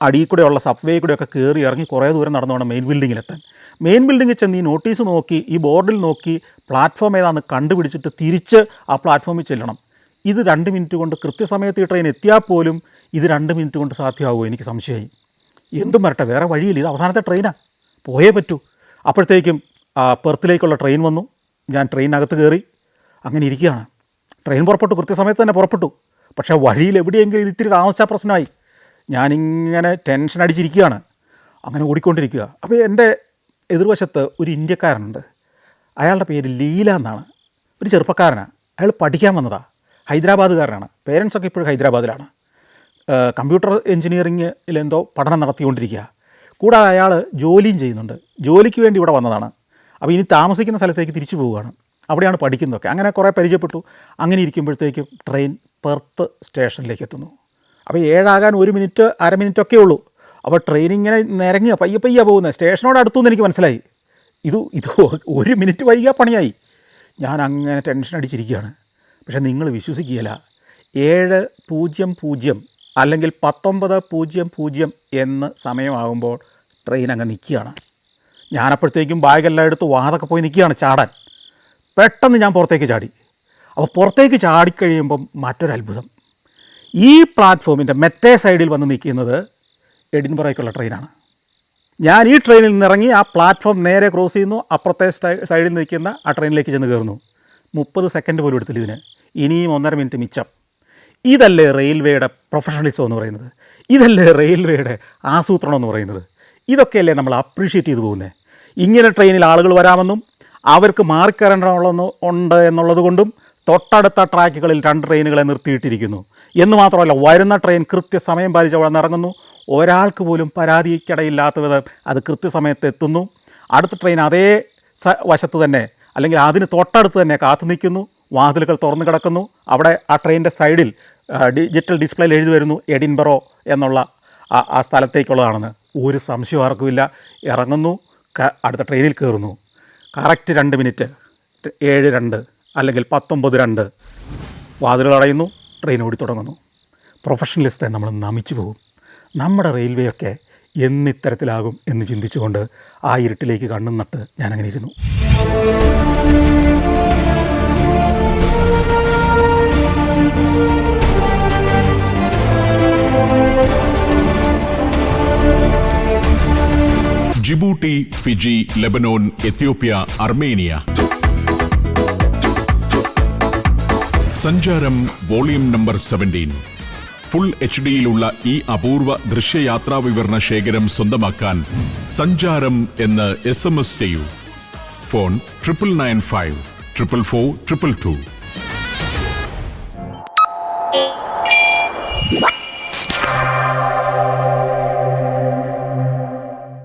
അടിയിൽ കൂടെയുള്ള സബ്വേ കൂടെയൊക്കെ കയറി ഇറങ്ങി കുറേ ദൂരം നടന്നു വേണം മെയിൻ ബിൽഡിങ്ങിലെത്താൻ. മെയിൻ ബിൽഡിങ്ങിൽ ചെന്ന് ഈ നോട്ടീസ് നോക്കി, ഈ ബോർഡിൽ നോക്കി പ്ലാറ്റ്ഫോം ഏതാണെന്ന് കണ്ടുപിടിച്ചിട്ട് തിരിച്ച് ആ പ്ലാറ്റ്ഫോമിൽ ചെല്ലണം. ഇത് 2 മിനിറ്റ് കൊണ്ട്, കൃത്യസമയത്ത് ഈ ട്രെയിൻ എത്തിയാൽ പോലും ഇത് 2 മിനിറ്റ് കൊണ്ട് സാധ്യമാകുമോ? എനിക്ക് സംശയമായി. എന്തും വരട്ടെ, വേറെ വഴിയില്ല. ഇത് അവസാനത്തെ ട്രെയിനാണ്, പോയേ പറ്റൂ. അപ്പോഴത്തേക്കും പെർത്തിലേക്കുള്ള ട്രെയിൻ വന്നു. ഞാൻ ട്രെയിനകത്ത് കയറി അങ്ങനെ ഇരിക്കുകയാണ്. ട്രെയിൻ പുറപ്പെട്ടു, കൃത്യസമയത്ത് തന്നെ പുറപ്പെട്ടു. പക്ഷേ വഴിയിൽ എവിടെയെങ്കിലും ഇത് ഇത്തിരി താമസിച്ച പ്രശ്നമായി. ഞാനിങ്ങനെ ടെൻഷൻ അടിച്ചിരിക്കുകയാണ്. അങ്ങനെ ഓടിക്കൊണ്ടിരിക്കുക. അപ്പോൾ എൻ്റെ എതിർവശത്ത് ഒരു ഇന്ത്യക്കാരനുണ്ട്. അയാളുടെ പേര് ലീല എന്നാണ്. ഒരു ചെറുപ്പക്കാരനാണ്. അയാൾ പഠിക്കാൻ വന്നതാണ്. ഹൈദരാബാദുകാരനാണ്. പേരൻസൊക്കെ ഇപ്പോഴും ഹൈദരാബാദിലാണ്. കമ്പ്യൂട്ടർ എഞ്ചിനീയറിങ്ങിലെന്തോ പഠനം നടത്തിക്കൊണ്ടിരിക്കുക. കൂടാതെ അയാൾ ജോലിയും ചെയ്യുന്നുണ്ട്. ജോലിക്ക് വേണ്ടി ഇവിടെ വന്നതാണ്. അപ്പോൾ ഇനി താമസിക്കുന്ന സ്ഥലത്തേക്ക് തിരിച്ചു പോവുകയാണ്. അവിടെയാണ് പഠിക്കുന്നതൊക്കെ. അങ്ങനെ കുറേ പരിചയപ്പെട്ടു. അങ്ങനെ ഇരിക്കുമ്പോഴത്തേക്കും ട്രെയിൻ പെർത്ത് സ്റ്റേഷനിലേക്ക് എത്തുന്നു. അപ്പോൾ 7 ആകാൻ 1 മിനിറ്റ്, അര മിനിറ്റൊക്കെ ഉള്ളൂ. അപ്പോൾ ട്രെയിൻ ഇങ്ങനെ നിരങ്ങുക, പയ്യെ പോകുന്നത്. സ്റ്റേഷനോട് അടുത്തുനിന്ന് എനിക്ക് മനസ്സിലായി ഇത് 1 മിനിറ്റ് വൈകിയാൽ പണിയായി. ഞാൻ അങ്ങനെ ടെൻഷൻ അടിച്ചിരിക്കുകയാണ്. പക്ഷേ നിങ്ങൾ വിശ്വസിക്കുകയില്ല, 7:00 അല്ലെങ്കിൽ 19:00 എന്ന് സമയമാകുമ്പോൾ ട്രെയിൻ അങ്ങ് നിൽക്കുകയാണ്. ഞാനപ്പോഴത്തേക്കും ബാഗെല്ലാം എടുത്ത് വാതൊക്കെ പോയി നിൽക്കുകയാണ് ചാടാൻ. പെട്ടെന്ന് ഞാൻ പുറത്തേക്ക് ചാടി. അപ്പോൾ പുറത്തേക്ക് ചാടിക്കഴിയുമ്പം മറ്റൊരത്ഭുതം, ഈ പ്ലാറ്റ്ഫോമിൻ്റെ മറ്റേ സൈഡിൽ വന്ന് നിൽക്കുന്നത് എഡിൻബറോയ്ക്കുള്ള ട്രെയിനാണ്. ഞാൻ ഈ ട്രെയിനിൽ നിന്നിറങ്ങി ആ പ്ലാറ്റ്ഫോം നേരെ ക്രോസ് ചെയ്യുന്നു, അപ്പുറത്തെ സൈഡിൽ നിൽക്കുന്ന ആ ട്രെയിനിലേക്ക് ചെന്ന് കയറുന്നു. 30 സെക്കൻഡ് പോലും എടുത്തില്ല ഇതിന്. ഇനിയും 1.5 മിനിറ്റ് മിച്ചം. ഇതല്ലേ റെയിൽവേയുടെ പ്രൊഫഷണലിസം എന്ന് പറയുന്നത്? ഇതല്ലേ റെയിൽവേയുടെ ആസൂത്രണം എന്ന് പറയുന്നത്? ഇതൊക്കെയല്ലേ നമ്മൾ അപ്രീഷിയേറ്റ് ചെയ്തു പോകുന്നത്? ഇങ്ങനെ ട്രെയിനിൽ ആളുകൾ വരാമെന്നും അവർക്ക് ഉണ്ട് എന്നുള്ളത് കൊണ്ടും തൊട്ടടുത്ത ട്രാക്കുകളിൽ 2 ട്രെയിനുകളെ നിർത്തിയിട്ടിരിക്കുന്നു എന്ന് മാത്രമല്ല, വരുന്ന ട്രെയിൻ കൃത്യസമയം പാലിച്ച് അവിടെ നിന്നിറങ്ങുന്നു. ഒരാൾക്ക് പോലും പരാതിക്കിടയില്ലാത്ത വിധം അത് കൃത്യസമയത്ത് എത്തുന്നു. അടുത്ത ട്രെയിൻ അതേ വശത്ത് തന്നെ അല്ലെങ്കിൽ അതിന് തൊട്ടടുത്ത് തന്നെ കാത്തു നിൽക്കുന്നു. വാതിലുകൾ തുറന്നു കിടക്കുന്നു. അവിടെ ആ ട്രെയിനിൻ്റെ സൈഡിൽ ഡിജിറ്റൽ ഡിസ്പ്ലേയിൽ എഴുതി വരുന്നു എഡിൻബറോ എന്നുള്ള ആ സ്ഥലത്തേക്കുള്ളതാണെന്ന്. ഒരു സംശയം ആർക്കുമില്ല. ഇറങ്ങുന്നു, അടുത്ത ട്രെയിനിൽ കയറുന്നു. കറക്റ്റ് 2 മിനിറ്റ്, 7:02 അല്ലെങ്കിൽ 19:02 വാതിലുകൾ അടയുന്നു, ട്രെയിൻ ഓടി തുടങ്ങുന്നു. പ്രൊഫഷണലിസത്തെ നമ്മൾ നമിച്ചു പോകും. നമ്മുടെ റെയിൽവേയൊക്കെ എന്നിത്തരത്തിലാകും എന്ന് ചിന്തിച്ചുകൊണ്ട് ആ ഇരുട്ടിലേക്ക് കണ്ണും നട്ട് ഞാനങ്ങനെ ഇരുന്നു. Djibouti, Fiji, Lebanon, Ethiopia, Armenia. സഞ്ചാരം വോളിയം നമ്പർ 17. ഫുൾ HD-യിലുള്ള ഈ അപൂർവ ദൃശ്യയാത്രാ വിവരണ ശേഖരം സ്വന്തമാക്കാൻ സഞ്ചാരം എന്ന് SMS ചെയ്യൂ. ഫോൺ 9995 444 222.